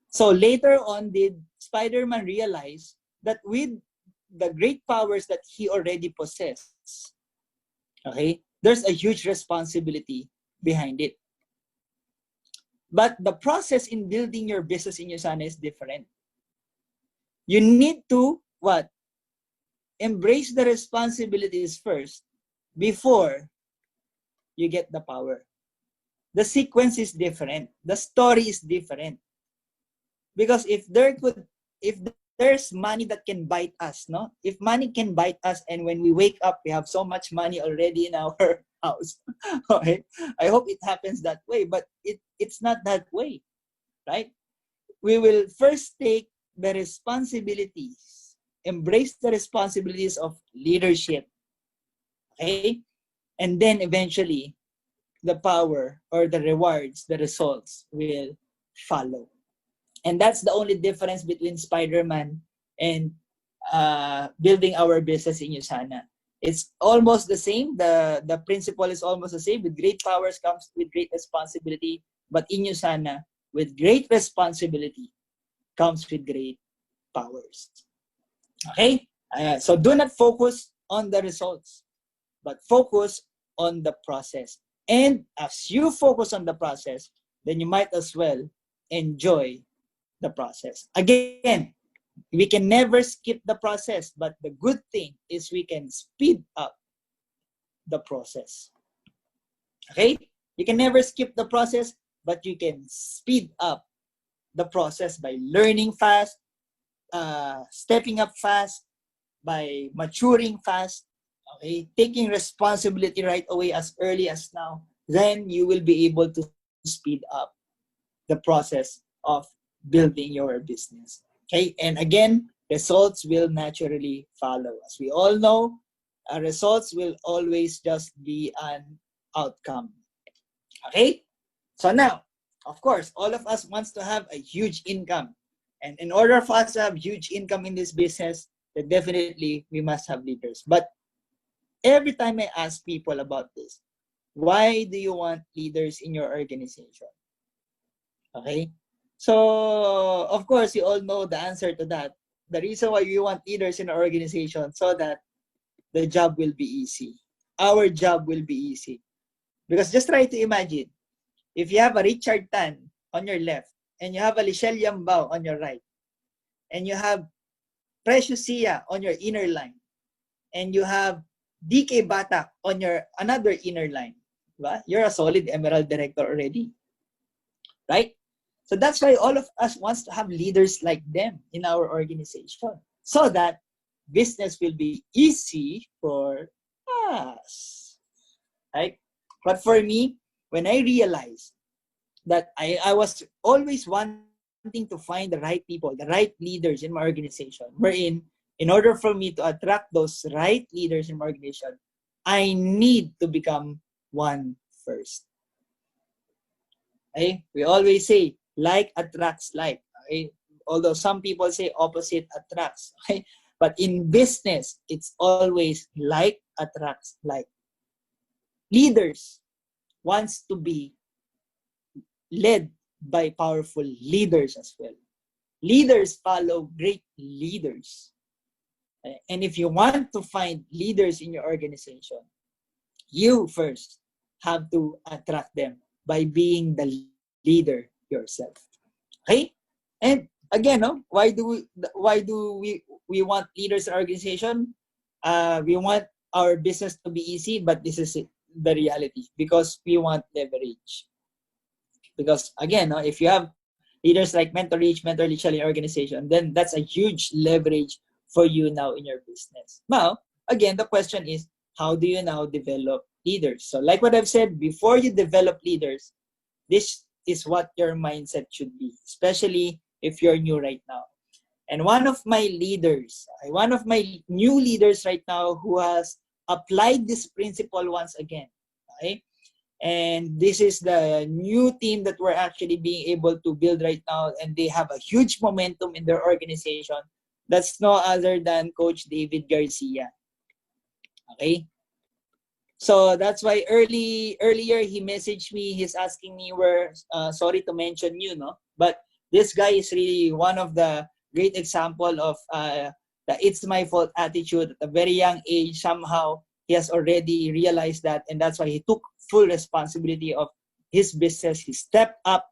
So later on, did Spider-Man realize that with the great powers that he already possessed, okay, there's a huge responsibility behind it. But the process in building your business in Usana is different. You need to, what? Embrace the responsibilities first before you get the power. The sequence is different. The story is different. Because if there's money that can bite us, no? If money can bite us and when we wake up, we have so much money already in our house. Okay? I hope it happens that way, but it's not that way, right? We will first take the responsibilities, embrace the responsibilities of leadership, okay? And then eventually, the power or the rewards, the results will follow. And that's the only difference between Spider-Man and building our business in Usana. It's almost the same. The principle is almost the same. With great powers comes with great responsibility. But in Usana, with great responsibility comes with great powers. Okay? So do not focus on the results, but focus on the process. And as you focus on the process, then you might as well enjoy the process. Again, we can never skip the process, but the good thing is we can speed up the process. Okay? You can never skip the process, but you can speed up the process by learning fast, stepping up fast, by maturing fast, okay, taking responsibility right away as early as now. Then you will be able to speed up the process of building your business. Okay, and again, results will naturally follow. As we all know, results will always just be an outcome. Okay, so now, of course, all of us wants to have a huge income. And in order for us to have huge income in this business, then definitely we must have leaders. But every time I ask people about this, why do you want leaders in your organization? Okay? So, of course, you all know the answer to that. The reason why we want leaders in our organization so that the job will be easy. Our job will be easy. Because just try to imagine, if you have a Richard Tan on your left, and you have a Lichelle Yambao on your right, and you have Precious Sia on your inner line, and you have DK Batak on your another inner line, right? You're a solid Emerald Director already, right? So that's why all of us wants to have leaders like them in our organization, so that business will be easy for us, right? But for me, when I realized that I was always wanting to find the right people, the right leaders in my organization, wherein in order for me to attract those right leaders in my organization, I need to become one first. Okay? We always say, like attracts like. Okay? Although some people say opposite attracts. Okay? But in business, it's always like attracts like. Leaders wants to be led by powerful leaders as well. Leaders follow great leaders. And if you want to find leaders in your organization, you first have to attract them by being the leader yourself. Okay? And again, no, why do we want leaders in our organization? We want our business to be easy, but this is the reality because we want leverage. Because again, no, if you have leaders like Mentor Rich in your organization, then that's a huge leverage for you now in your business. Now, again, the question is, how do you now develop leaders? So like what I've said, before you develop leaders, this is what your mindset should be, especially if you're new right now. And one of my leaders, one of my new leaders right now who has applied this principle once again, okay? And this is the new team that we're actually being able to build right now, and they have a huge momentum in their organization. That's no other than Coach David Garcia. Okay? So that's why earlier he messaged me. He's asking me where. Sorry to mention you, no, but this guy is really one of the great example of the "it's my fault" attitude. At a very young age, somehow he has already realized that, and that's why he took full responsibility of his business. He stepped up.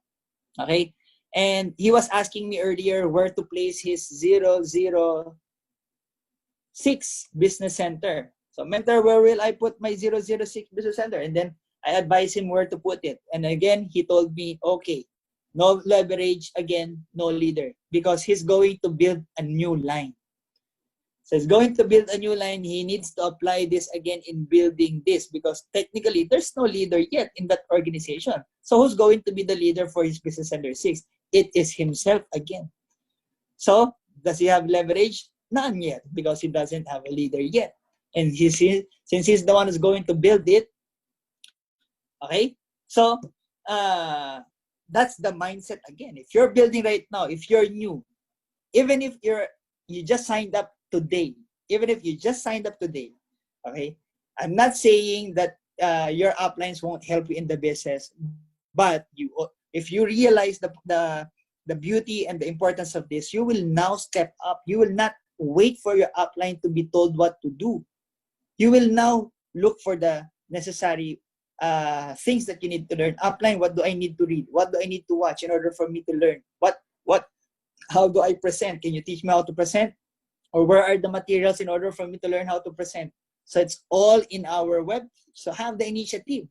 Okay, and he was asking me earlier where to place his 006 business center. So, mentor, where will I put my 006 business center? And then I advise him where to put it. And again, he told me, okay, no leverage, again, no leader. Because he's going to build a new line. So he's going to build a new line. He needs to apply this again in building this. Because technically, there's no leader yet in that organization. So who's going to be the leader for his business center 6? It is himself again. So, does he have leverage? None yet, because he doesn't have a leader yet. And since he's the one who's going to build it, okay? So, that's the mindset again. If you're building right now, if you're new, even if you just signed up today, okay? I'm not saying that your uplines won't help you in the business, but if you realize the beauty and the importance of this, you will now step up. You will not wait for your upline to be told what to do. You will now look for the necessary things that you need to learn. Upline, what do I need to read? What do I need to watch in order for me to learn? How do I present? Can you teach me how to present? Or where are the materials in order for me to learn how to present? So it's all in our web. So have the initiative.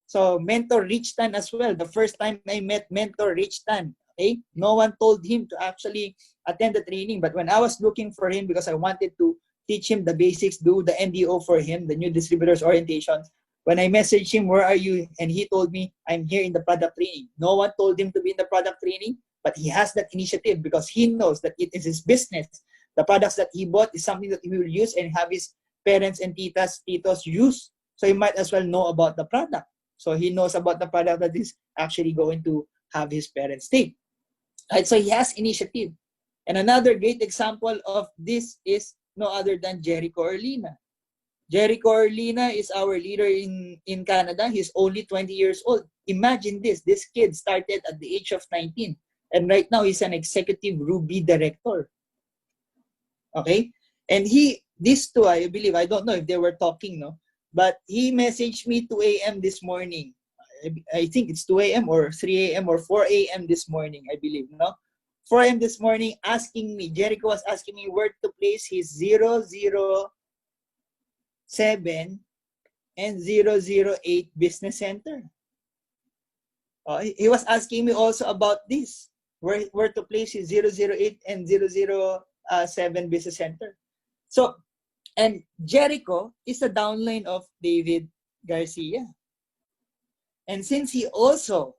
So Mentor Rich Tan as well. The first time I met Mentor Rich Tan, okay, no one told him to actually attend the training. But when I was looking for him because I wanted to teach him the basics, do the NDO for him, the new distributors orientation. When I messaged him, where are you? And he told me, I'm here in the product training. No one told him to be in the product training, but he has that initiative because he knows that it is his business. The products that he bought is something that he will use and have his parents and titos use. So he might as well know about the product. So he knows about the product that is actually going to have his parents take. Right? So he has initiative. And another great example of this is no other than Jericho Orlina. Jericho Orlina is our leader in Canada. He's only 20 years old. Imagine this. This kid started at the age of 19. And right now, he's an executive Ruby director. Okay? And these two, I believe, I don't know if they were talking, no? But he messaged me 2 a.m. this morning. I think it's 2 a.m. or 3 a.m. or 4 a.m. this morning, I believe, no? 4 a.m. this morning, asking me, Jericho was asking me where to place his 007 and 008 business center. He was asking me also about this, where to place his 008 and 007 business center. So, and Jericho is the downline of David Garcia. And since he also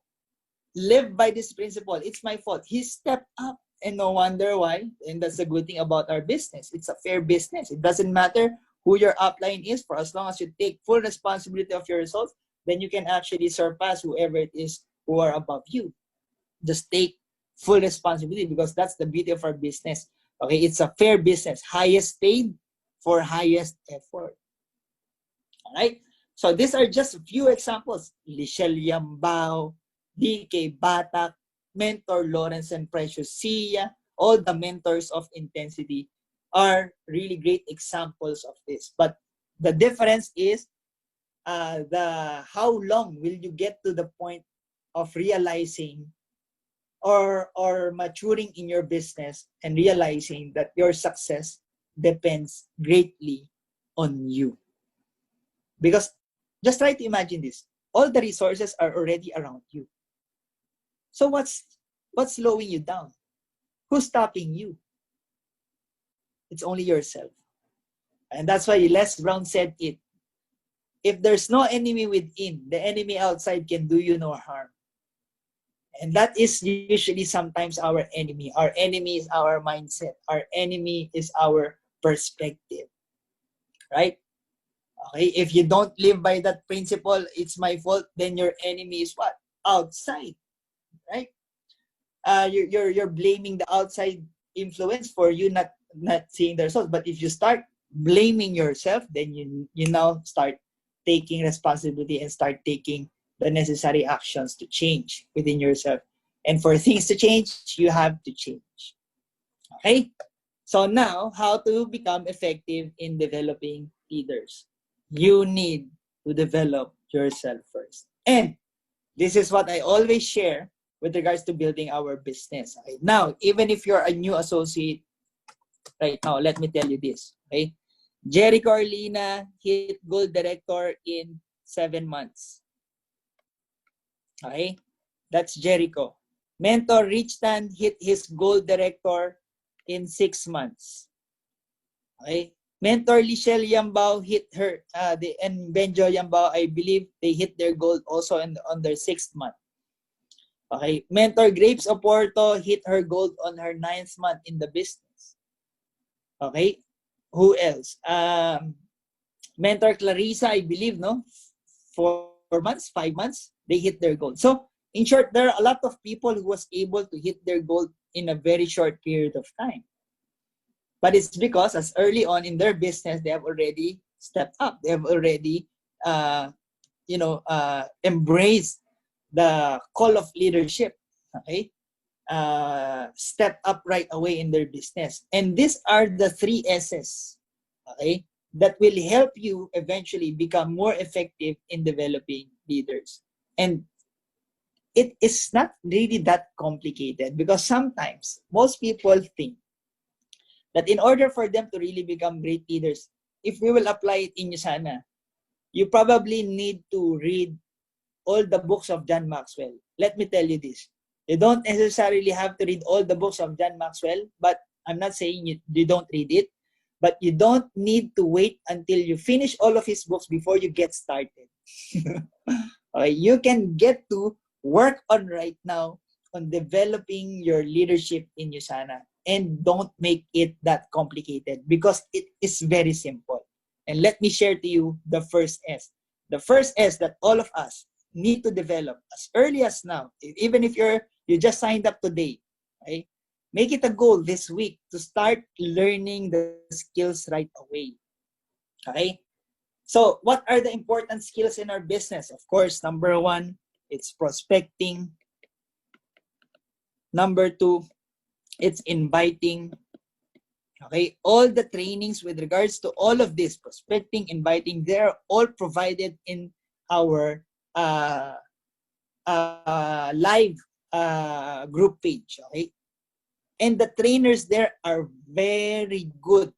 live by this principle. It's my fault. He stepped up, and no wonder why. And that's the good thing about our business. It's a fair business. It doesn't matter who your upline is, for as long as you take full responsibility of your results, then you can actually surpass whoever it is who are above you. Just take full responsibility, because that's the beauty of our business. Okay, it's a fair business. Highest paid for highest effort. All right. So these are just a few examples. Lichelle Yambao, DK Batak, Mentor Lawrence and Precious Sia, all the mentors of intensity are really great examples of this. But the difference is the how long will you get to the point of realizing or maturing in your business and realizing that your success depends greatly on you. Because just try to imagine this. All the resources are already around you. So what's slowing you down? Who's stopping you? It's only yourself. And that's why Les Brown said it. If there's no enemy within, the enemy outside can do you no harm. And that is usually sometimes our enemy. Our enemy is our mindset. Our enemy is our perspective. Right? Okay, if you don't live by that principle, it's my fault, then your enemy is what? Outside, right? You're blaming the outside influence for you not seeing the results. But if you start blaming yourself, then you now start taking responsibility and start taking the necessary actions to change within yourself. And for things to change, you have to change. Okay? So now, how to become effective in developing leaders? You need to develop yourself first. And this is what I always share with regards to building our business. Okay? Now, even if you're a new associate right now, let me tell you this. Okay? Jericho Arlina hit Gold Director in 7 months. Okay? That's Jericho. Mentor Richtan hit his Gold Director in 6 months. Okay? Mentor Lichelle Yambao hit her, and Benjo Yambao, I believe they hit their goal also on their 6th month. Okay. Mentor Grapes Oporto hit her goal on her 9th month in the business. Okay. Who else? Mentor Clarissa, I believe, no? 4 months, 5 months, they hit their goal. So, in short, there are a lot of people who was able to hit their goal in a very short period of time. But it's because as early on in their business, they have already stepped up. They have already, embraced the call of leadership. Okay, step up right away in their business. And these are the 3 S's. Okay, that will help you eventually become more effective in developing leaders. And it is not really that complicated, because sometimes most people think that in order for them to really become great leaders, if we will apply it in Yusana, you probably need to read all the books of John Maxwell. Let me tell you this. You don't necessarily have to read all the books of John Maxwell, but I'm not saying you don't read it, but you don't need to wait until you finish all of his books before you get started. Okay, you can get to work on right now on developing your leadership in Yusana. And don't make it that complicated, because it is very simple. And let me share to you the first S. The first S that all of us need to develop as early as now, even if you just signed up today, right? Make it a goal this week to start learning the skills right away. Okay? So what are the important skills in our business? Of course, number 1, it's prospecting. Number 2, it's inviting. Okay, all the trainings with regards to all of this, prospecting, inviting, they're all provided in our live group page. Okay, and the trainers there are very good.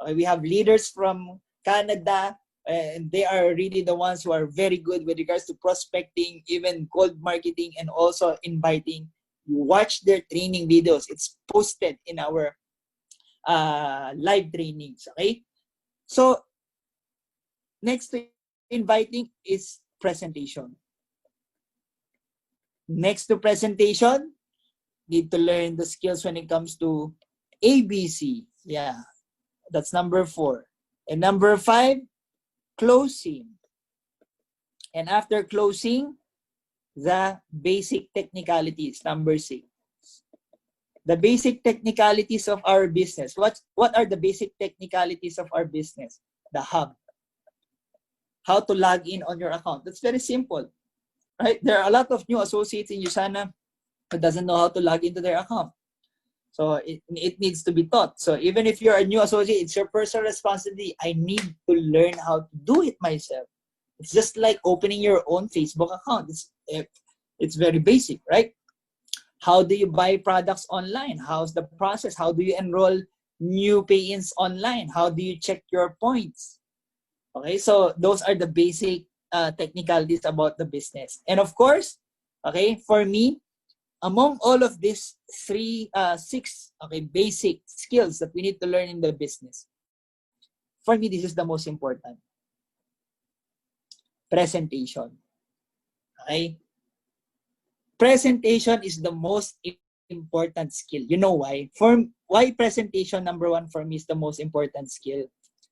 Okay? We have leaders from Canada, and they are really the ones who are very good with regards to prospecting, even cold marketing, and also inviting. You watch their training videos. It's posted in our live trainings. Okay, so next to inviting is presentation. Next to presentation, need to learn the skills when it comes to ABC. Yeah, that's number 4. And number 5, closing. And after closing, the basic technicalities, number 6. The basic technicalities of our business. What are the basic technicalities of our business? The hub. How to log in on your account. That's very simple, right? There are a lot of new associates in USANA who doesn't know how to log into their account. So it needs to be taught. So even if you're a new associate, it's your personal responsibility. I need to learn how to do it myself. It's just like opening your own Facebook account. It's very basic, right? How do you buy products online? How's the process? How do you enroll new pay-ins online? How do you check your points? Okay, so those are the basic technicalities about the business. And of course, okay, for me, among all of these 6 basic skills that we need to learn in the business, for me, this is the most important. Presentation. Okay? Presentation is the most important skill. You know why? Why presentation, number 1, for me is the most important skill?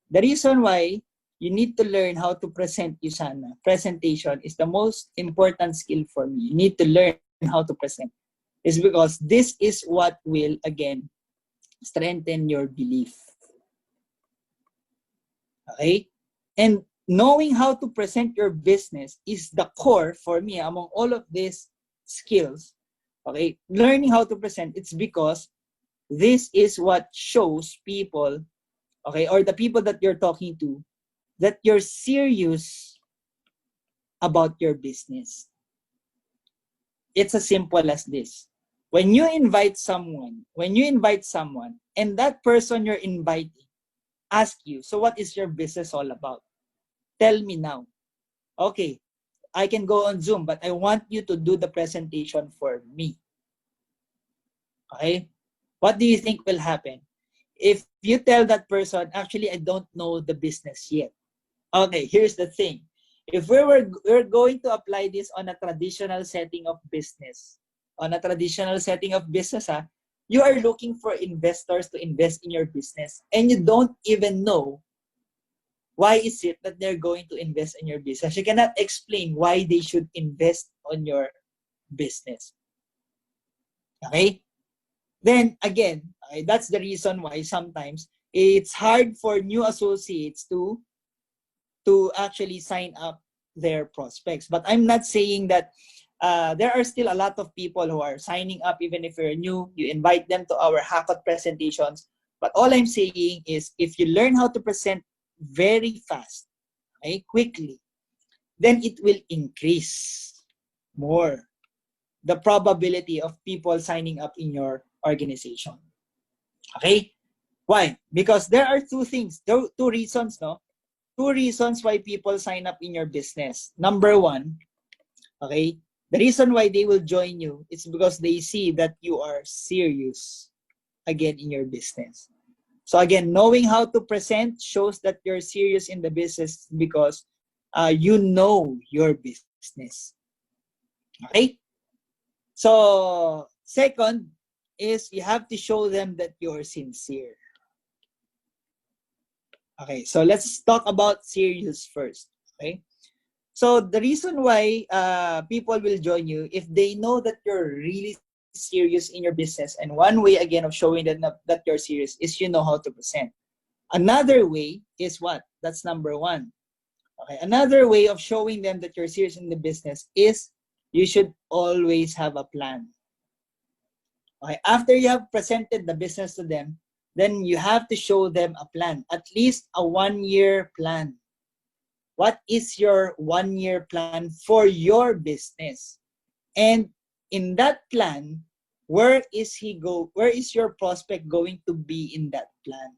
The reason why you need to learn how to present USANA. Presentation is the most important skill for me. You need to learn how to present. It's because this is what will, again, strengthen your belief. Okay? And knowing how to present your business is the core for me among all of these skills. Okay? Learning how to present, it's because this is what shows people, okay, or the people that you're talking to, that you're serious about your business. It's as simple as this. When you invite someone, and that person you're inviting ask you, so what is your business all about? Tell me now. Okay, I can go on Zoom, but I want you to do the presentation for me. Okay? What do you think will happen? If you tell that person, actually, I don't know the business yet. Okay, here's the thing. If we're going to apply this on a traditional setting of business, you are looking for investors to invest in your business, and you don't even know why is it that they're going to invest in your business. You cannot explain why they should invest on your business. Okay? Then again, okay, that's the reason why sometimes it's hard for new associates to actually sign up their prospects. But I'm not saying that there are still a lot of people who are signing up, even if you're new. You invite them to our hackathon presentations. But all I'm saying is, if you learn how to present very fast, okay, quickly, then it will increase more the probability of people signing up in your organization. Okay? Why? Because there are 2 reasons, no? 2 reasons why people sign up in your business. Number 1, okay, the reason why they will join you is because they see that you are serious, again, in your business. So again, knowing how to present shows that you're serious in the business because you know your business. Okay? So second is you have to show them that you're sincere. Okay, so let's talk about serious first. Okay, so the reason why people will join you, if they know that you're really serious in your business, and one way again of showing that you're serious is you know how to present. Another way is what? That's number 1. Okay, another way of showing them that you're serious in the business is you should always have a plan. Okay, after you have presented the business to them, then you have to show them a plan, at least a 1-year plan. What is your 1-year plan for your business? And in that plan, where is your prospect going to be in that plan?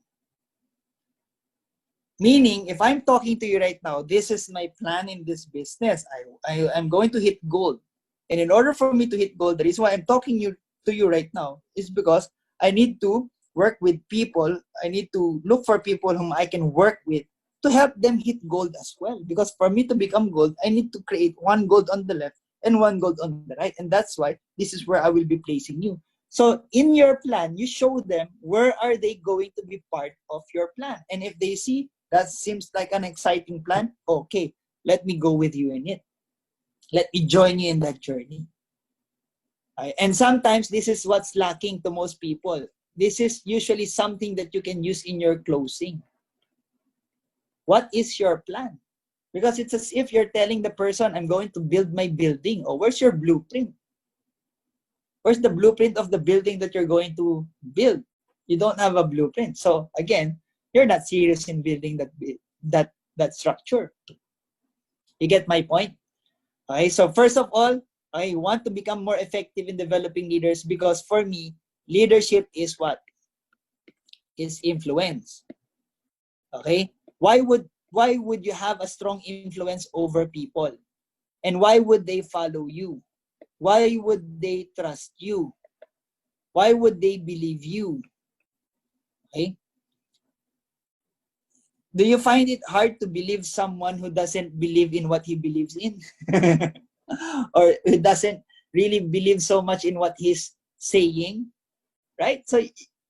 Meaning, if I'm talking to you right now, this is my plan in this business. I'm going to hit gold. And in order for me to hit gold, the reason why I'm talking to you right now is because I need to work with people. I need to look for people whom I can work with to help them hit gold as well. Because for me to become gold, I need to create 1 gold on the left and one gold on the right. And that's why this is where I will be placing you. So in your plan, you show them where are they going to be part of your plan. And if they see that seems like an exciting plan, okay, let me go with you in it. Let me join you in that journey. And sometimes this is what's lacking to most people. This is usually something that you can use in your closing. What is your plan? Because it's as if you're telling the person, I'm going to build my building. Oh, where's your blueprint? Where's the blueprint of the building that you're going to build? You don't have a blueprint. So again, you're not serious in building that structure. You get my point? Okay, so first of all, I want to become more effective in developing leaders because for me, leadership is what? Is influence. Okay? Why would you have a strong influence over people? And why would they follow you? Why would they trust you? Why would they believe you? Okay? Do you find it hard to believe someone who doesn't believe in what he believes in? Or who doesn't really believe so much in what he's saying? Right? So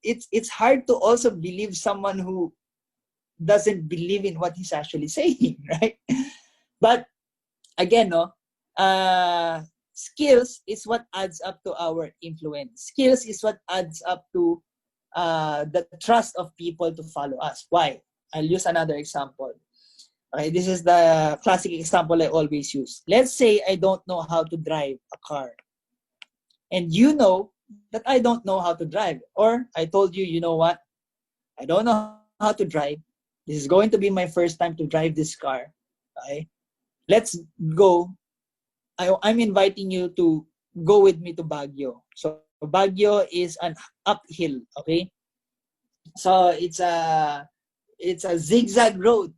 it's hard to also believe someone who doesn't believe in what he's actually saying, right? But again, skills is what adds up to our influence. Skills is what adds up to the trust of people to follow us. Why? I'll use another example. Okay, this is the classic example I always use. Let's say I don't know how to drive a car. And you know that I don't know how to drive. Or I told you, you know what? I don't know how to drive. This is going to be my first time to drive this car. Okay? Let's go. I'm inviting you to go with me to Baguio. So Baguio is an uphill, okay? So it's a zigzag road,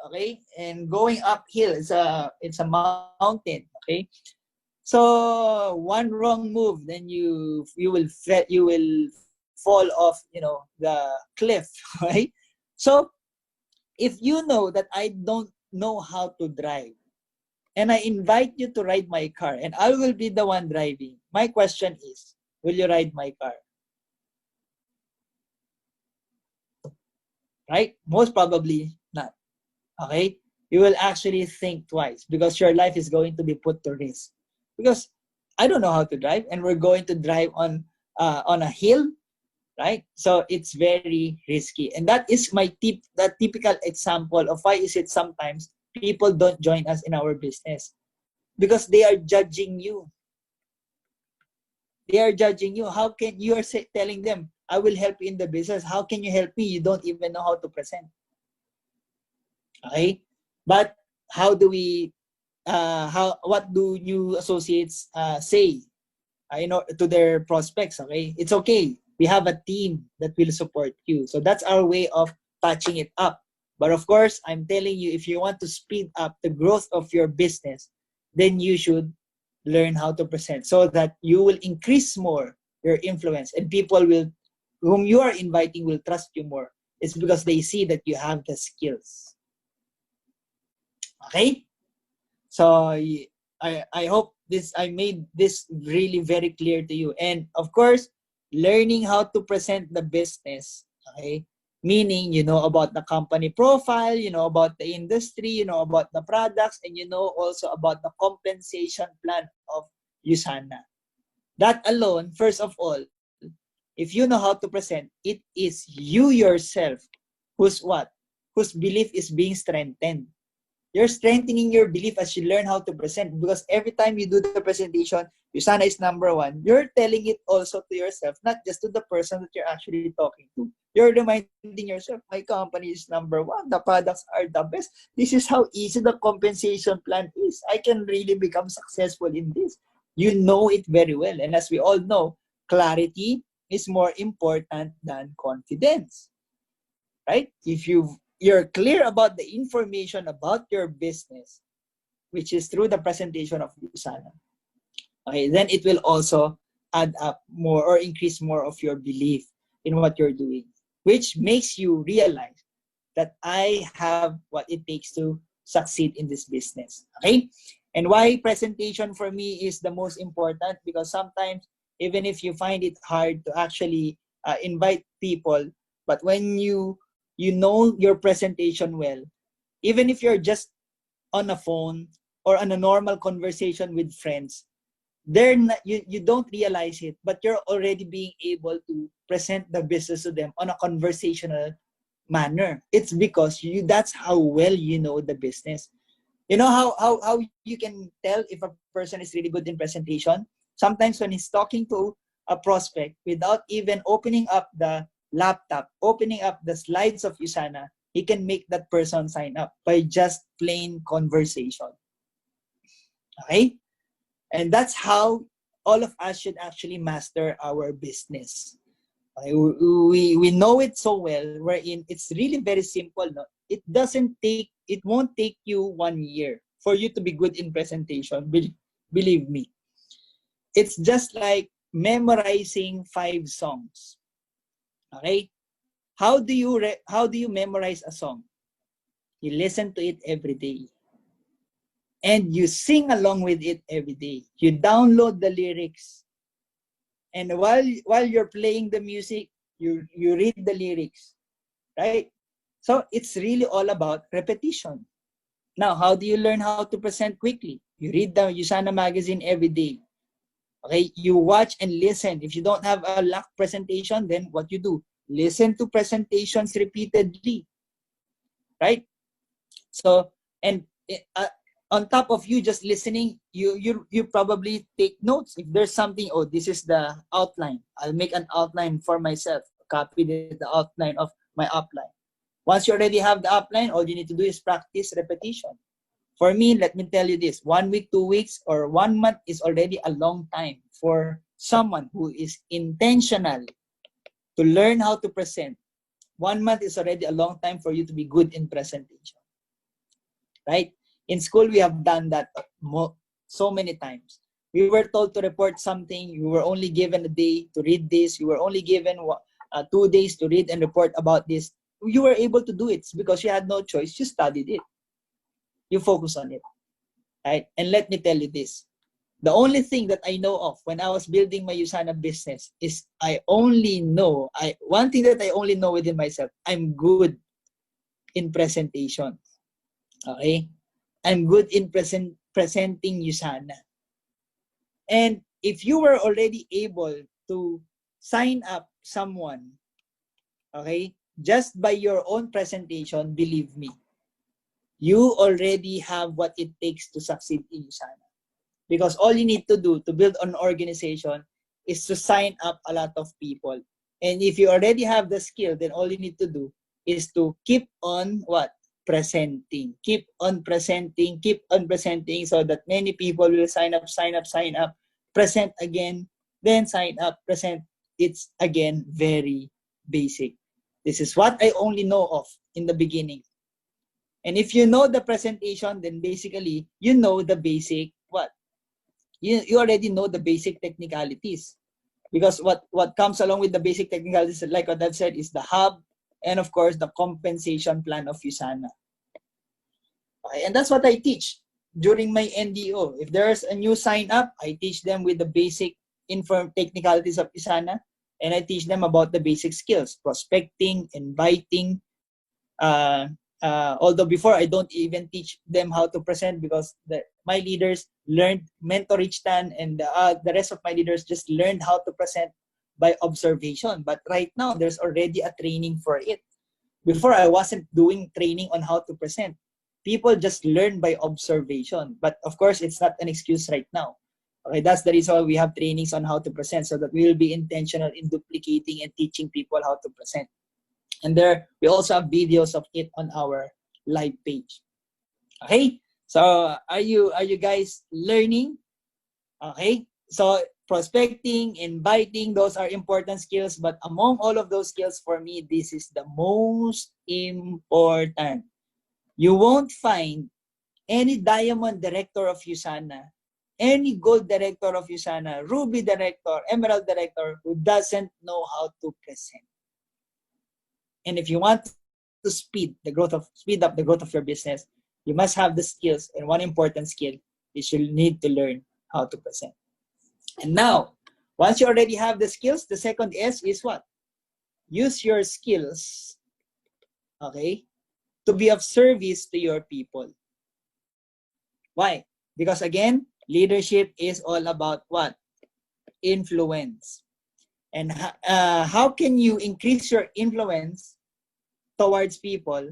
okay? And going uphill, it's a mountain, okay? So one wrong move, then you will fall off, the cliff, right? So if you know that I don't know how to drive, and I invite you to ride my car, and I will be the one driving, my question is, will you ride my car? Right? Most probably not. Okay? You will actually think twice because your life is going to be put to risk. Because I don't know how to drive, and we're going to drive on a hill, right? So it's very risky, and that is that typical example of why is it sometimes people don't join us in our business, because they are judging you. They are judging you. How can you are telling them, I will help you in the business? How can you help me? You don't even know how to present. Okay, but how do we? What do new associates say? To their prospects. Okay, it's okay. We have a team that will support you. So that's our way of patching it up. But of course, I'm telling you, if you want to speed up the growth of your business, then you should learn how to present so that you will increase more your influence, and people whom you are inviting will trust you more. It's because they see that you have the skills. Okay? So I hope I made this really very clear to you. And of course, learning how to present the business, okay? Meaning, you know about the company profile, you know about the industry, you know about the products, and you know also about the compensation plan of USANA. That alone, first of all, if you know how to present, it is you yourself whose belief is being strengthened. You're strengthening your belief as you learn how to present, because every time you do the presentation, USANA is number one. You're telling it also to yourself, not just to the person that you're actually talking to. You're reminding yourself, my company is number one. The products are the best. This is how easy the compensation plan is. I can really become successful in this. You know it very well. And as we all know, clarity is more important than confidence. Right? If you're clear about the information about your business, which is through the presentation of USANA, okay, then it will also add up more or increase more of your belief in what you're doing, which makes you realize that I have what it takes to succeed in this business. Okay? And why presentation for me is the most important, because sometimes even if you find it hard to actually invite people, but when you know your presentation well, even if you're just on a phone or on a normal conversation with friends, they're not, you don't realize it, but you're already being able to present the business to them on a conversational manner. It's because that's how well you know the business. You know how you can tell if a person is really good in presentation? Sometimes when he's talking to a prospect without even opening up the laptop, opening up the slides of Usana, he can make that person sign up by just plain conversation. Okay? And that's how all of us should actually master our business. Okay? We know it so well, wherein it's really very simple. No? It won't take you 1 year for you to be good in presentation. Believe me. It's just like memorizing 5 songs. Okay? How do you memorize a song? You listen to it every day. And you sing along with it every day. You download the lyrics. And while you're playing the music, you read the lyrics. Right? So it's really all about repetition. Now, how do you learn how to present quickly? You read the Usana magazine every day. Okay, you watch and listen. If you don't have a lock presentation, then what you do? Listen to presentations repeatedly, right? So, and on top of you just listening, you probably take notes. If there's something, oh, this is the outline. I'll make an outline for myself. Copy the outline of my upline. Once you already have the outline, all you need to do is practice repetition. For me, let me tell you this, 1 week, 2 weeks, or 1 month is already a long time for someone who is intentional to learn how to present. 1 month is already a long time for you to be good in presentation. Right? In school, we have done that so many times. We were told to report something. You were only given a day to read this. You were only given 2 days to read and report about this. You were able to do it because you had no choice. You studied it. You focus on it. Right? And let me tell you this. The only thing that I know of when I was building my Usana business is one thing that I only know within myself, I'm good in presentation. Okay? I'm good in presenting Usana. And if you were already able to sign up someone, okay, just by your own presentation, believe me, you already have what it takes to succeed in Usana. Because all you need to do to build an organization is to sign up a lot of people. And if you already have the skill, then all you need to do is to keep on what? Presenting. Keep on presenting so that many people will sign up, present again, then sign up, present. It's again very basic. This is what I only know of in the beginning. And if you know the presentation, then basically you know the basic what? You already know the basic technicalities. Because what comes along with the basic technicalities, like what I've said, is the hub and of course the compensation plan of Usana. Okay, and that's what I teach during my NDO. If there's a new sign up, I teach them with the basic technicalities of Usana, and I teach them about the basic skills, prospecting, inviting. Although before I don't even teach them how to present because my leaders learned, Mentor Richtan and the rest of my leaders just learned how to present by observation. But right now, there's already a training for it. Before, I wasn't doing training on how to present. People just learn by observation. But of course, it's not an excuse right now. Okay, that's the reason why we have trainings on how to present, so that we will be intentional in duplicating and teaching people how to present. And there, we also have videos of it on our live page. Okay, so are you guys learning? Okay, so prospecting, inviting, those are important skills. But among all of those skills, for me, this is the most important. You won't find any diamond director of Usana, any gold director of Usana, ruby director, emerald director who doesn't know how to present. And if you want to speed up the growth of your business, you must have the skills. And one important skill is you need to learn how to present. And now, once you already have the skills, the second S is what? Use your skills, okay, to be of service to your people. Why? Because again, leadership is all about what? Influence. And how can you increase your influence towards people?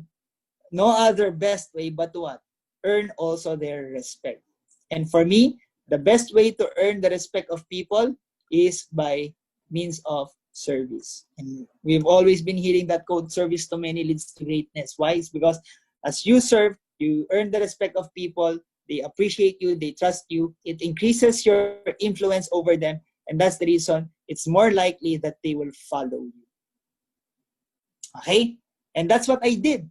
No other best way but what? Earn also their respect. And for me, the best way to earn the respect of people is by means of service. And we've always been hearing that quote, service to many leads to greatness. Why? It's because as you serve, you earn the respect of people, they appreciate you, they trust you, it increases your influence over them, and that's the reason it's more likely that they will follow you. Okay? And that's what I did.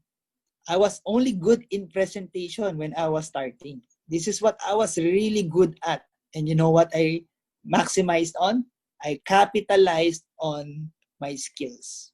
I was only good in presentation when I was starting. This is what I was really good at. And you know what I maximized on? I capitalized on my skills.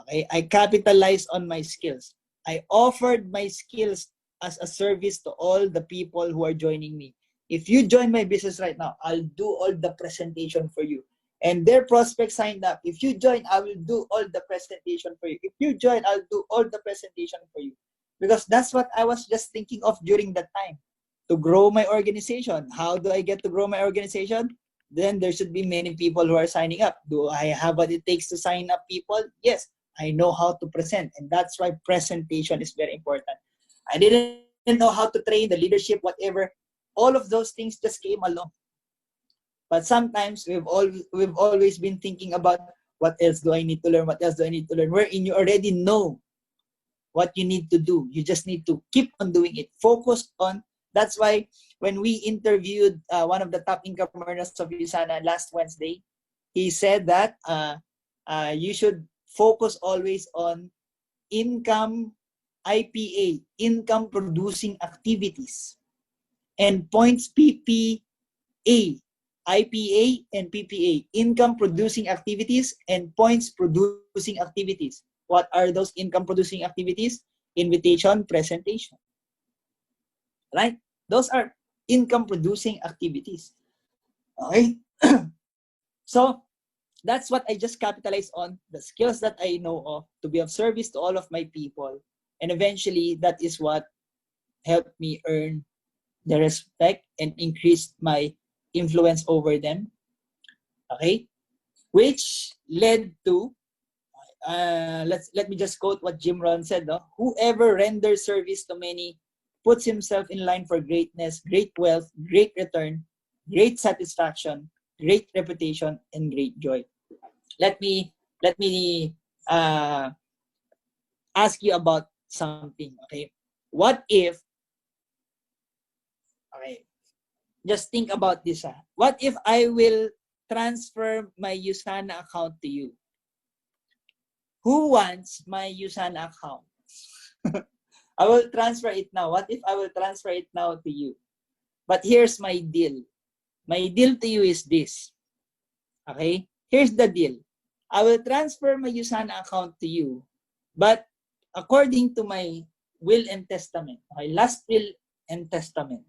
Okay? I capitalized on my skills. I offered my skills as a service to all the people who are joining me. If you join my business right now, I'll do all the presentation for you. And their prospects signed up. If you join, I will do all the presentation for you. If you join, I'll do all the presentation for you. Because that's what I was just thinking of during that time. To grow my organization. How do I get to grow my organization? Then there should be many people who are signing up. Do I have what it takes to sign up people? Yes. I know how to present. And that's why presentation is very important. I didn't know how to train the leadership, whatever. All of those things just came along. But sometimes we've always been thinking about what else do I need to learn? What else do I need to learn? Wherein you already know what you need to do. You just need to keep on doing it. Focus on. That's why when we interviewed one of the top income earners of USANA last Wednesday, he said that you should focus always on income IPA, income producing activities, and points PPA, IPA and PPA, income producing activities and points producing activities. What are those income producing activities? Invitation, presentation. Right? Those are income producing activities. Okay? So, that's what I just capitalized on, the skills that I know of to be of service to all of my people. And eventually, that is what helped me earn the respect and increased my influence over them. Okay? Which led to, let me just quote what Jim Rohn said, no? Whoever renders service to many puts himself in line for greatness, great wealth, great return, great satisfaction, great reputation, and great joy. Let me ask you about something. Okay, what if? Okay, just think about this. What if I will transfer my USANA account to you? Who wants my USANA account? I will transfer it now. What if I will transfer it now to you? But here's my deal. My deal to you is this. Okay? Here's the deal. I will transfer my USANA account to you, but according to my will and testament, my last will and testament,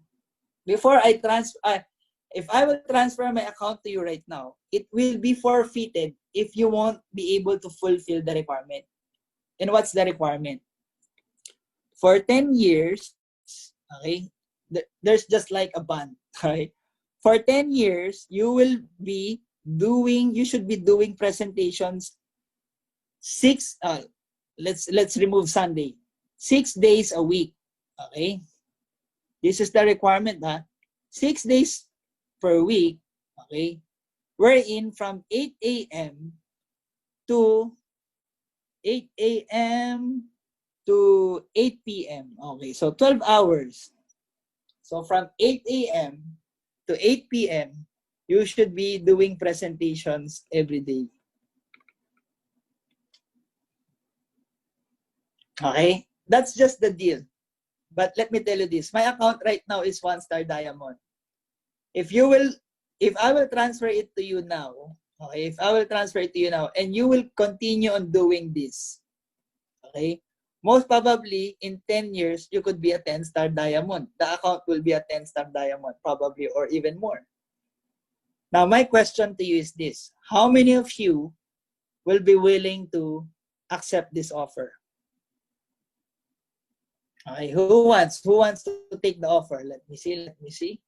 before I transfer, if I will transfer my account to you right now, it will be forfeited if you won't be able to fulfill the requirement. And what's the requirement? For 10 years, okay, there's just like a bond, right? For 10 years, you should be doing presentations let's remove Sunday, 6 days a week. Okay, this is the requirement, 6 days per week. Okay, wherein from 8 a.m. to 8 a.m. to 8 p.m. Okay, so 12 hours. So from 8 a.m. to 8 p.m. you should be doing presentations every day. Okay? That's just the deal. But let me tell you this. My account right now is 1-star diamond. If I will transfer it to you now, okay, if I will transfer it to you now, and you will continue on doing this, okay, most probably in 10 years, you could be a 10-star diamond. The account will be a 10-star diamond, probably, or even more. Now, my question to you is this. How many of you will be willing to accept this offer? Okay, who wants to take the offer? Let me see.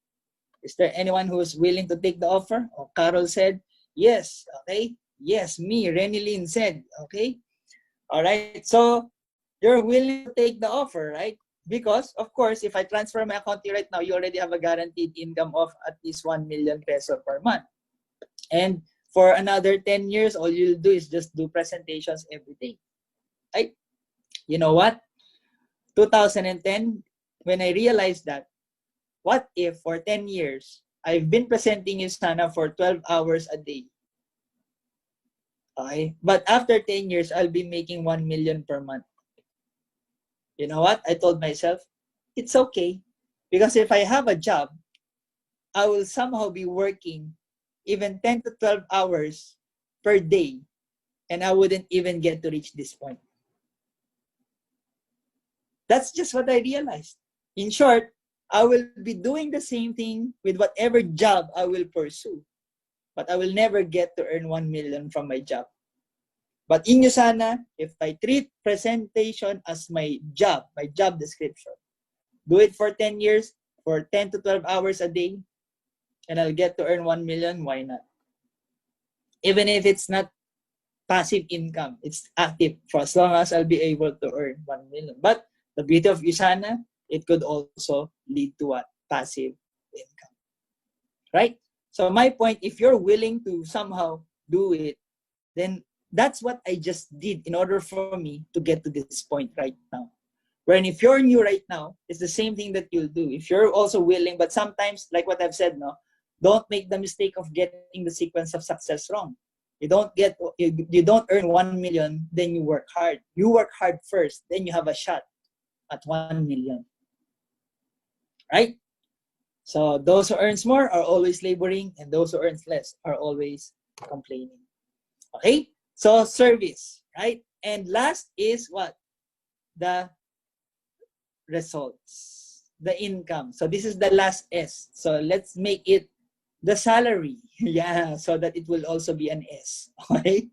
Is there anyone who's willing to take the offer? Oh, Carol said, yes. Okay. Yes, me, Renny Lynn said, okay. All right. So you're willing to take the offer, right? Because, of course, if I transfer my account to you right now, you already have a guaranteed income of at least 1 million peso per month. And for another 10 years, all you'll do is just do presentations every day. Right? You know what? 2010, when I realized that, what if for 10 years, I've been presenting you sana for 12 hours a day? Okay? But after 10 years, I'll be making 1 million per month. You know what? I told myself, it's okay. Because if I have a job, I will somehow be working even 10 to 12 hours per day, and I wouldn't even get to reach this point. That's just what I realized. In short, I will be doing the same thing with whatever job I will pursue, but I will never get to earn 1 million from my job. But inyo sana, if I treat presentation as my job description, do it for 10 years, for 10 to 12 hours a day, and I'll get to earn 1 million, why not? Even if it's not passive income, it's active for as long as I'll be able to earn 1 million. But the beauty of Usana, it could also lead to what? Passive income. Right? So my point, if you're willing to somehow do it, then that's what I just did in order for me to get to this point right now. When if you're new right now, it's the same thing that you'll do. If you're also willing, but sometimes, like what I've said, no, don't make the mistake of getting the sequence of success wrong. You don't earn 1 million, then you work hard. You work hard first, then you have a shot at 1 million. Right? So those who earns more are always laboring, and those who earns less are always complaining. Okay? So service, right? And last is what? The results, the income. So this is the last S. So let's make it the salary. Yeah, so that it will also be an S. Okay?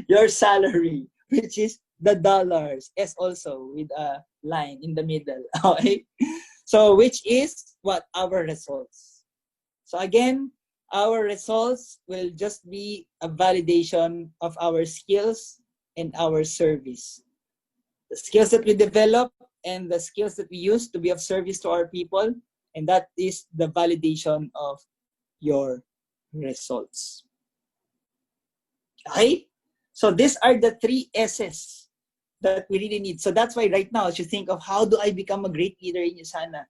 Your salary, which is the dollars. S also with a line in the middle. Okay? So which is what? Our results. So again, our results will just be a validation of our skills and our service. The skills that we develop and the skills that we use to be of service to our people, and that is the validation of your results. Okay? So these are the 3 S's that we really need. So that's why right now, as you think of how do I become a great leader in Usana,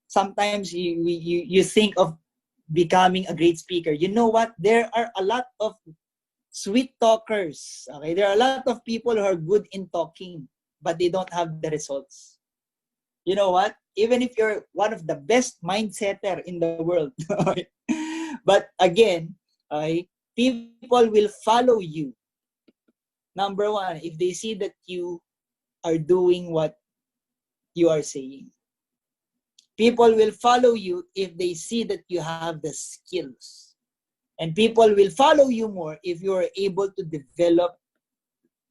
sometimes you think of becoming a great speaker. You know what? There are a lot of sweet talkers. Okay, there are a lot of people who are good in talking, but they don't have the results. You know what? Even if you're one of the best mindsetter in the world, but again, people will follow you. Number one, if they see that you are doing what you are saying. People will follow you if they see that you have the skills. And people will follow you more if you are able to develop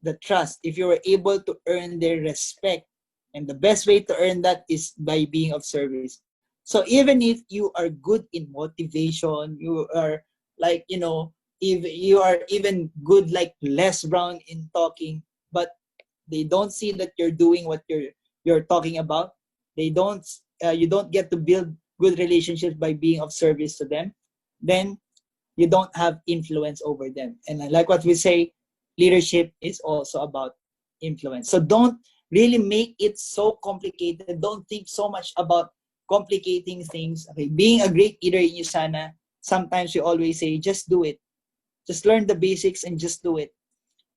the trust, if you are able to earn their respect. And the best way to earn that is by being of service. So even if you are good in motivation, you are like, if you are even good like Les Brown in talking, but they don't see that you're doing what you're talking about. You don't get to build good relationships by being of service to them. Then you don't have influence over them. And like what we say, leadership is also about influence. So don't really make it so complicated. Don't think so much about complicating things. Okay, being a great leader in Usana, sometimes we always say, just do it. Just learn the basics and just do it.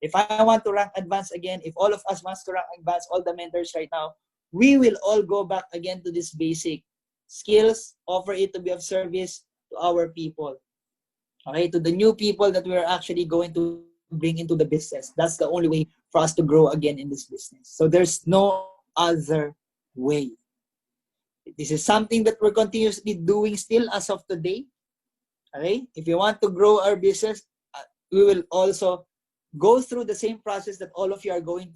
If I want to rank advance again, if all of us wants to rank advance, all the mentors right now, we will all go back again to this basic skills, offer it to be of service to our people. Okay, to the new people that we're actually going to bring into the business. That's the only way for us to grow again in this business. So there's no other way. This is something that we're continuously doing still as of today. Okay? If you want to grow our business, we will also go through the same process that all of you are going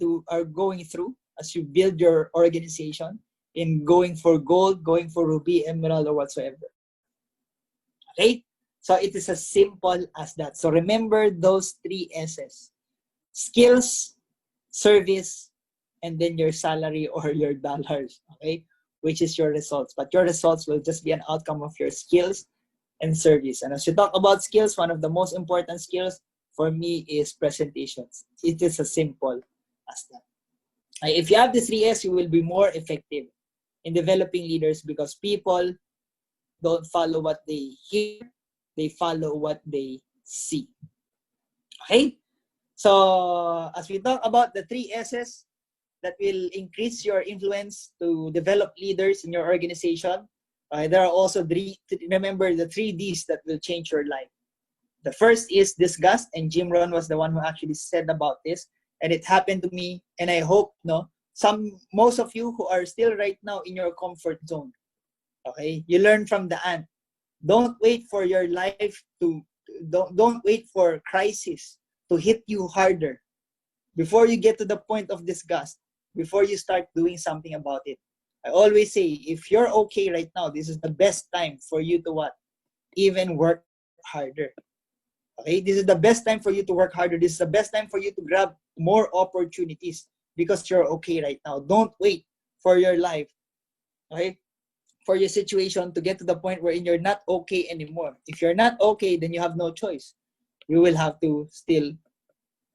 through as you build your organization in going for gold, going for ruby, emerald, or whatsoever. Okay? So it is as simple as that. So remember those 3 S's. Skills, service, and then your salary or your dollars. Okay? Which is your results. But your results will just be an outcome of your skills and service. And as you talk about skills, one of the most important skills for me is presentations. It is as simple as that. If you have the 3 S, you will be more effective in developing leaders because people don't follow what they hear, they follow what they see. Okay? So as we talk about the 3 S's that will increase your influence to develop leaders in your organization, there are also remember the 3 D's that will change your life. The first is disgust, and Jim Rohn was the one who actually said about this, and it happened to me, and I hope most of you who are still right now in your comfort zone. Okay, you learn from the ant. Don't wait for your life don't wait for crisis to hit you harder before you get to the point of disgust, before you start doing something about it. I always say, if you're okay right now, this is the best time for you to what? Even work harder. Okay, this is the best time for you to work harder. This is the best time for you to grab more opportunities because you're okay right now. Don't wait for your life, okay, for your situation to get to the point wherein you're not okay anymore. If you're not okay, then you have no choice. You will have to still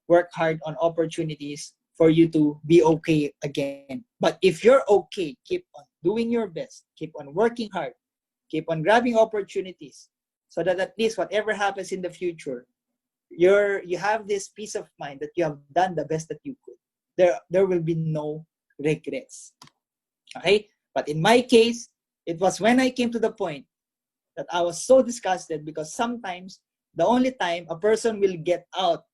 work hard on opportunities for you to be okay again. But if you're okay, keep on doing your best. Keep on working hard. Keep on grabbing opportunities so that at least whatever happens in the future, you have this peace of mind that you have done the best that you could. There will be no regrets. Okay? But in my case, it was when I came to the point that I was so disgusted because sometimes the only time a person will get out,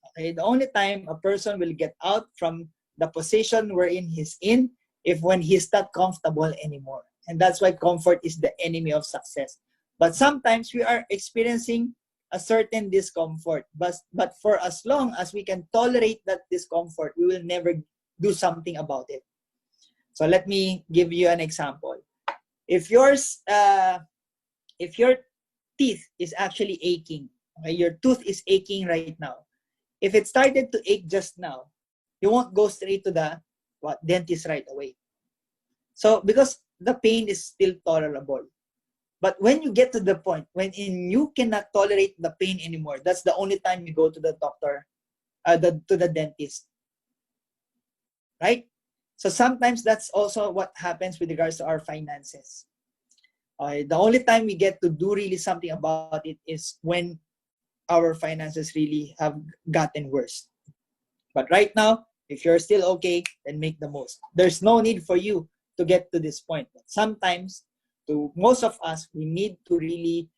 okay, the only time a person will get out from the position wherein he's in, if when he's not comfortable anymore. And that's why comfort is the enemy of success. But sometimes we are experiencing a certain discomfort. But for as long as we can tolerate that discomfort, we will never do something about it. So let me give you an example. If your teeth is actually aching, okay, your tooth is aching right now. If it started to ache just now, you won't go straight to the dentist right away. So because the pain is still tolerable. But when you get to the point when you cannot tolerate the pain anymore, that's the only time you go to the doctor, to the dentist. Right? So sometimes that's also what happens with regards to our finances. The only time we get to do really something about it is when our finances really have gotten worse. But right now, if you're still okay, then make the most. There's no need for you to get to this point. But sometimes, to most of us, we need to really,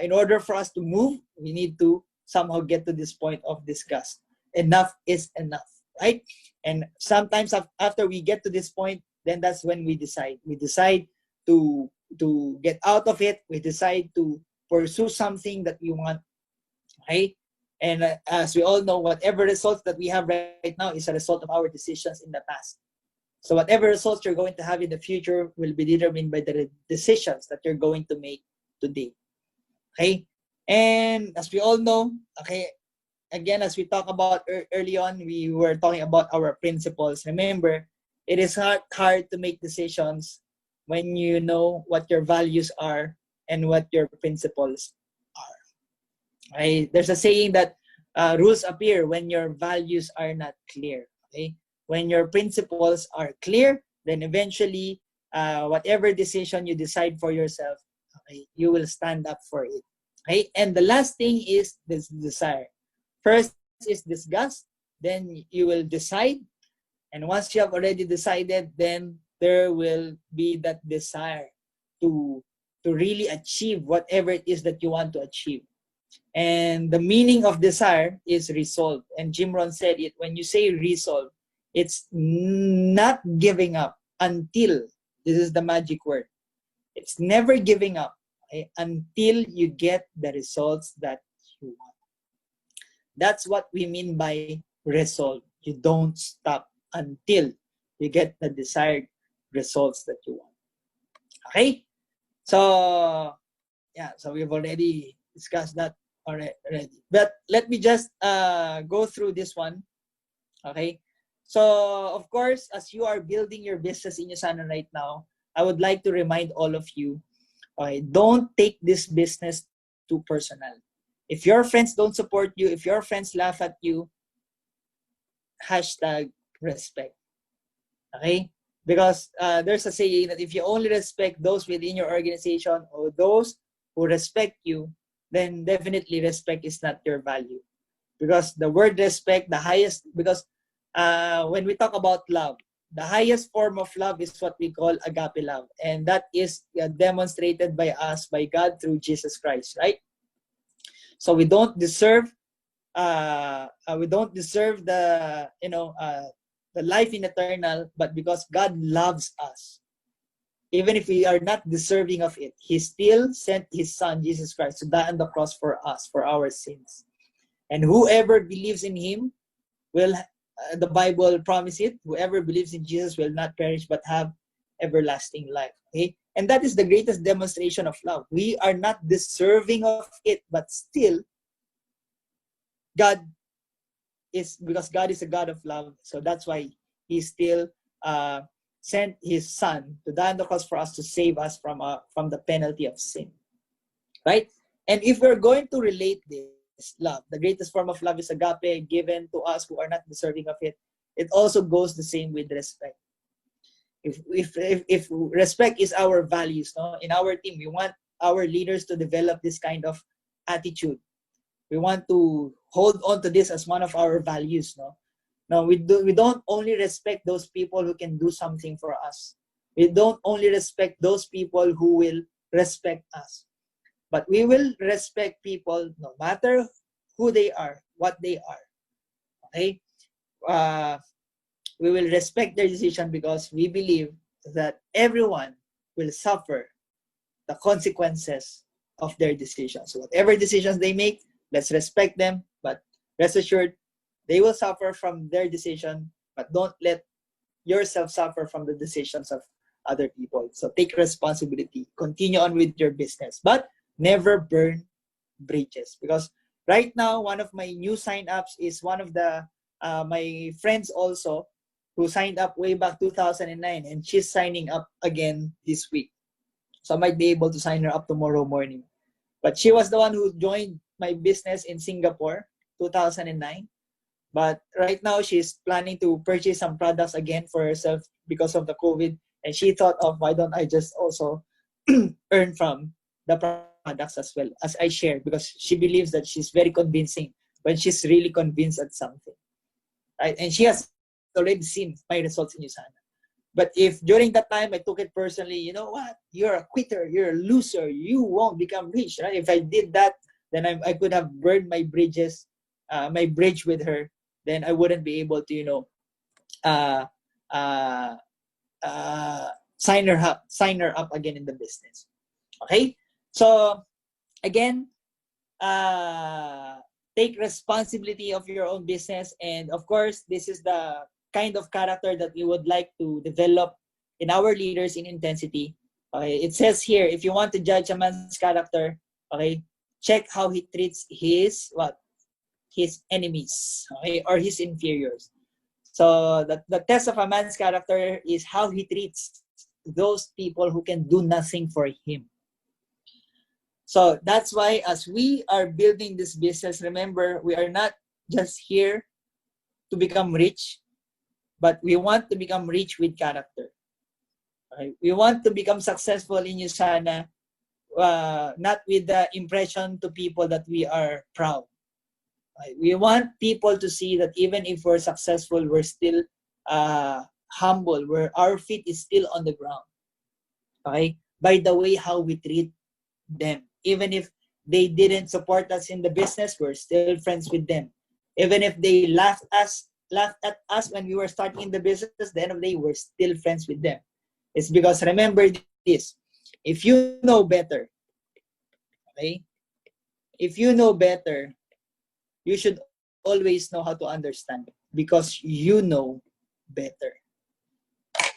in order for us to move, we need to somehow get to this point of disgust. Enough is enough, right? And sometimes after we get to this point, then that's when we decide. We decide to get out of it. We decide to pursue something that we want, right? And as we all know, whatever results that we have right now is a result of our decisions in the past. So whatever results you're going to have in the future will be determined by the decisions that you're going to make today. Okay? And as we all know, okay, again, as we talked about early on, we were talking about our principles. Remember, it is hard to make decisions when you know what your values are and what your principles are. Right? There's a saying that rules appear when your values are not clear. Okay? When your principles are clear, then eventually, whatever decision you decide for yourself, okay, you will stand up for it. Okay? And the last thing is this desire. First is disgust, then you will decide. And once you have already decided, then there will be that desire to really achieve whatever it is that you want to achieve. And the meaning of desire is resolve. And Jim Rohn said it, when you say resolve, it's not giving up until, this is the magic word, it's never giving up, okay, until you get the results that you want. That's what we mean by resolve. You don't stop until you get the desired results that you want. Okay? So, yeah, so we've already discussed that already. But let me just go through this one. Okay? So, of course, as you are building your business in Usana right now, I would like to remind all of you, okay, don't take this business too personal. If your friends don't support you, if your friends laugh at you, hashtag respect. Okay? Because there's a saying that if you only respect those within your organization or those who respect you, then definitely respect is not your value. Because the word respect, the highest, because when we talk about love, the highest form of love is what we call agape love. And that is demonstrated by us, by God through Jesus Christ, right? So we don't deserve the the life in eternal, but because God loves us, even if we are not deserving of it, He still sent His Son Jesus Christ to die on the cross for us, for our sins. And whoever believes in Him will, the Bible promises it, whoever believes in Jesus will not perish but have everlasting life. Okay? And that is the greatest demonstration of love. We are not deserving of it, but still God is, because God is a God of love, so that's why He still sent His Son to die on the cross for us, to save us from the penalty of sin, right? And if we're going to relate this love, the greatest form of love is agape, given to us who are not deserving of it. It also goes the same with respect. If respect is our values, no, in our team, we want our leaders to develop this kind of attitude. We want to hold on to this as one of our values. No, we don't only respect those people who can do something for us. We don't only respect those people who will respect us, but we will respect people no matter who they are, what they are. Okay, we will respect their decision because we believe that everyone will suffer the consequences of their decisions. So whatever decisions they make, let's respect them, but rest assured, they will suffer from their decision, but don't let yourself suffer from the decisions of other people. So take responsibility, continue on with your business, but never burn bridges. Because right now, one of my new sign-ups is one of the my friends also who signed up way back 2009, and she's signing up again this week. So I might be able to sign her up tomorrow morning. But she was the one who joined my business in Singapore 2009. But right now, she's planning to purchase some products again for herself because of the COVID. And she thought of, why don't I just also earn from the products as well as I share? Because she believes that she's very convincing when she's really convinced at something. Right? And she has already seen my results in Usana. But if during that time I took it personally, you know what? You're a quitter. You're a loser. You won't become rich. Right? If I did that, then I could have burned my bridges, my bridge with her. Then I wouldn't be able to, uh, uh, sign her up again in the business. Okay? So again, take responsibility of your own business, and of course, this is the kind of character that we would like to develop in our leaders in intensity. Okay, it says here, if you want to judge a man's character, okay, check how he treats his enemies, okay, or his inferiors. So the test of a man's character is how he treats those people who can do nothing for him. So that's why as we are building this business, remember, we are not just here to become rich, but we want to become rich with character. Okay? We want to become successful in Usana, not with the impression to people that we are proud. Okay? We want people to see that even if we're successful, we're still humble, where our feet is still on the ground. Okay? By the way, how we treat them. Even if they didn't support us in the business, we're still friends with them. Even if they laughed at us when we were starting in the business, at the end of the day, we're still friends with them. It's because, remember this, if you know better, okay, if you know better, you should always know how to understand, because you know better.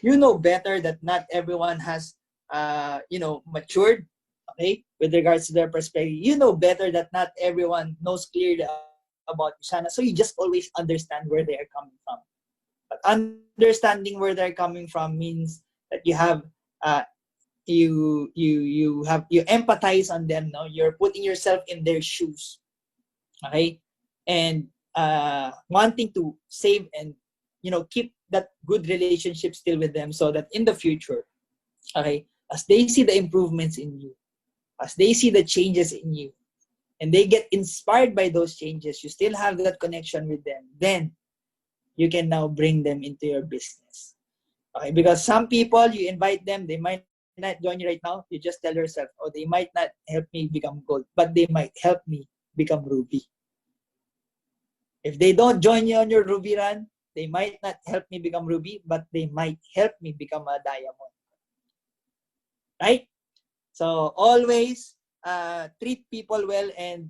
You know better that not everyone has matured, okay, with regards to their perspective. You know better that not everyone knows clearly about Usana, so you just always understand where they are coming from. But understanding where they're coming from means that you empathize on them, no, you're putting yourself in their shoes, okay, and wanting to save and keep that good relationship still with them, so that in the future, okay, as they see the improvements in you, as they see the changes in you, and they get inspired by those changes, you still have that connection with them, then you can now bring them into your business. Okay, because some people, you invite them, they might not join you right now. You just tell yourself, oh, they might not help me become gold, but they might help me become ruby. If they don't join you on your ruby run, they might not help me become ruby, but they might help me become a diamond. Right? So always treat people well, and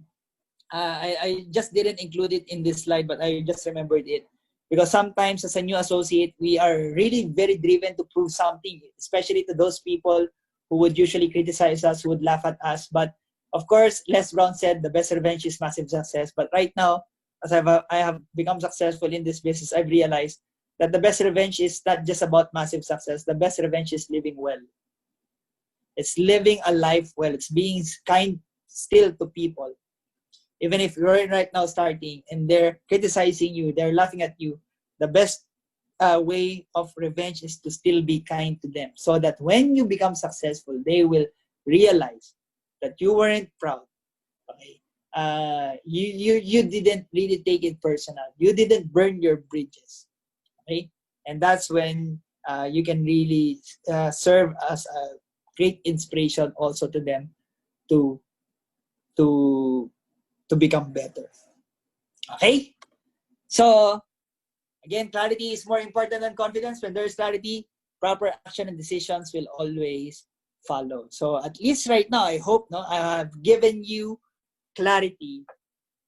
I just didn't include it in this slide, but I just remembered it. Because sometimes as a new associate, we are really very driven to prove something, especially to those people who would usually criticize us, who would laugh at us. But of course, Les Brown said, the best revenge is massive success. But right now, as I have become successful in this business, I've realized that the best revenge is not just about massive success. The best revenge is living well. It's living a life well. It's being kind still to people. Even if you're right now starting and they're criticizing you, they're laughing at you, the best way of revenge is to still be kind to them, so that when you become successful, they will realize that you weren't proud. Okay? You didn't really take it personal. You didn't burn your bridges. Okay? And that's when you can really serve as a great inspiration also to them to to to become better. Okay? So, again, clarity is more important than confidence. When there is clarity, proper action and decisions will always follow. So, at least right now, I hope I have given you clarity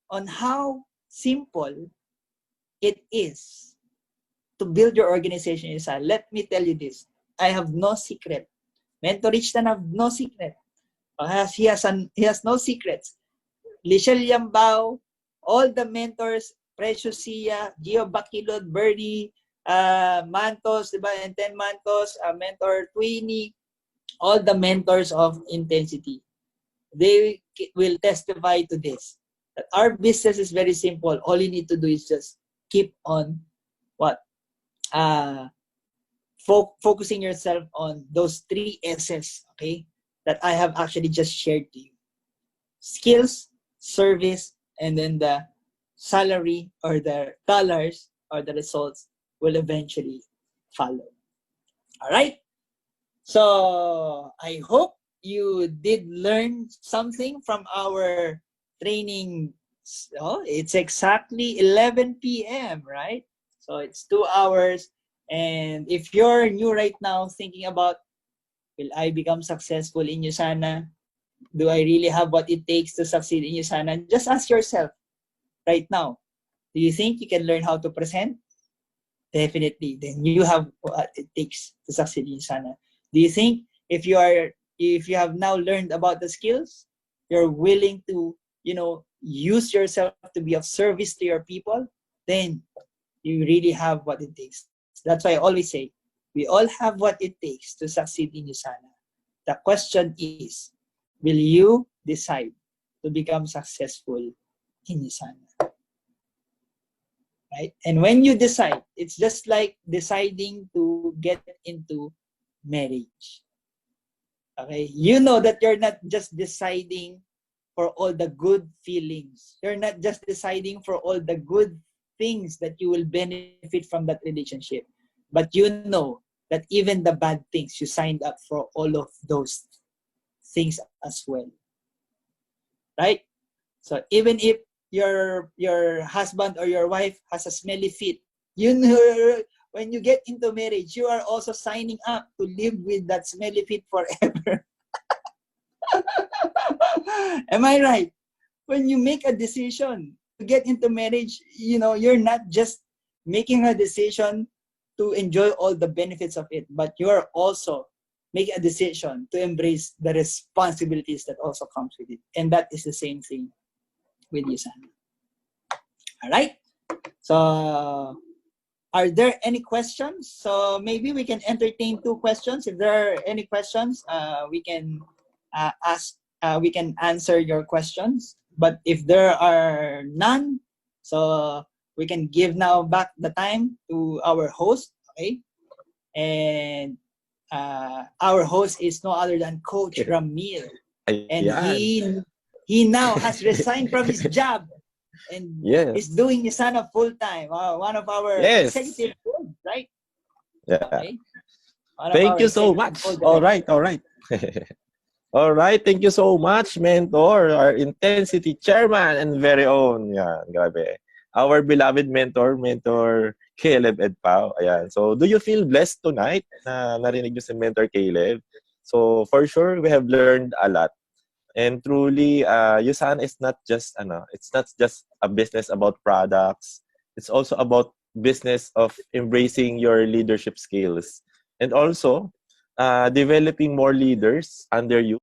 on how simple it is to build your organization inside. Let me tell you this. I have no secret. Mentor Richton have no secret. He has no secrets. Lichelle Yambao, all the mentors, Precious Sia, Gio Bakilod, Birdie, Mantos, diba? And 10 Mantos, Mentor Twinny, all the mentors of intensity. They will testify to this. That our business is very simple. All you need to do is just keep on what? Focusing yourself on those 3 S's, okay? That I have actually just shared to you. Skills, service, and then the salary or the dollars or the results will eventually follow. All right? So I hope you did learn something from our training. Oh, it's exactly 11 p.m., right? So it's 2 hours. And if you're new right now thinking about, will I become successful in Usana? Do I really have what it takes to succeed in Usana? Just ask yourself right now. Do you think you can learn how to present? Definitely. Then you have what it takes to succeed in Usana. Do you think if you have now learned about the skills, you're willing to, use yourself to be of service to your people, then you really have what it takes. That's why I always say, we all have what it takes to succeed in Usana. The question is, will you decide to become successful in Usana? Right? And when you decide, it's just like deciding to get into marriage. Okay? You know that you're not just deciding for all the good feelings. You're not just deciding for all the good things that you will benefit from that relationship. But you know that even the bad things, you signed up for all of those things as well. right? So even if your husband or your wife has a smelly feet, you know, when you get into marriage, you are also signing up to live with that smelly feet forever. Am I right? When you make a decision to get into marriage, you know, you're not just making a decision to enjoy all the benefits of it, but you are also making a decision to embrace the responsibilities that also comes with it. And that is the same thing with you, Sana. All right. So are there any questions? So maybe we can entertain 2 questions. If there are any questions, we can ask. We can answer your questions. But if there are none, so we can give now back the time to our host. Okay, and our host is no other than Coach Ramil, and Ayan. he now has resigned from his job and is Yes. doing Nisana full time. One of our Yes. executive board, right? Yeah. Okay, one of Thank our you so executive much. board All directors. right. All right. All right. Thank you so much, mentor, our intensity chairman and very own. Yeah, grabe. Our beloved mentor Caleb Edpao. Ayan. So, do you feel blessed tonight na narinig niyo si Mentor Caleb? So, for sure, we have learned a lot. And truly, Yusan is not just it's not just a business about products. It's also about business of embracing your leadership skills and also developing more leaders under you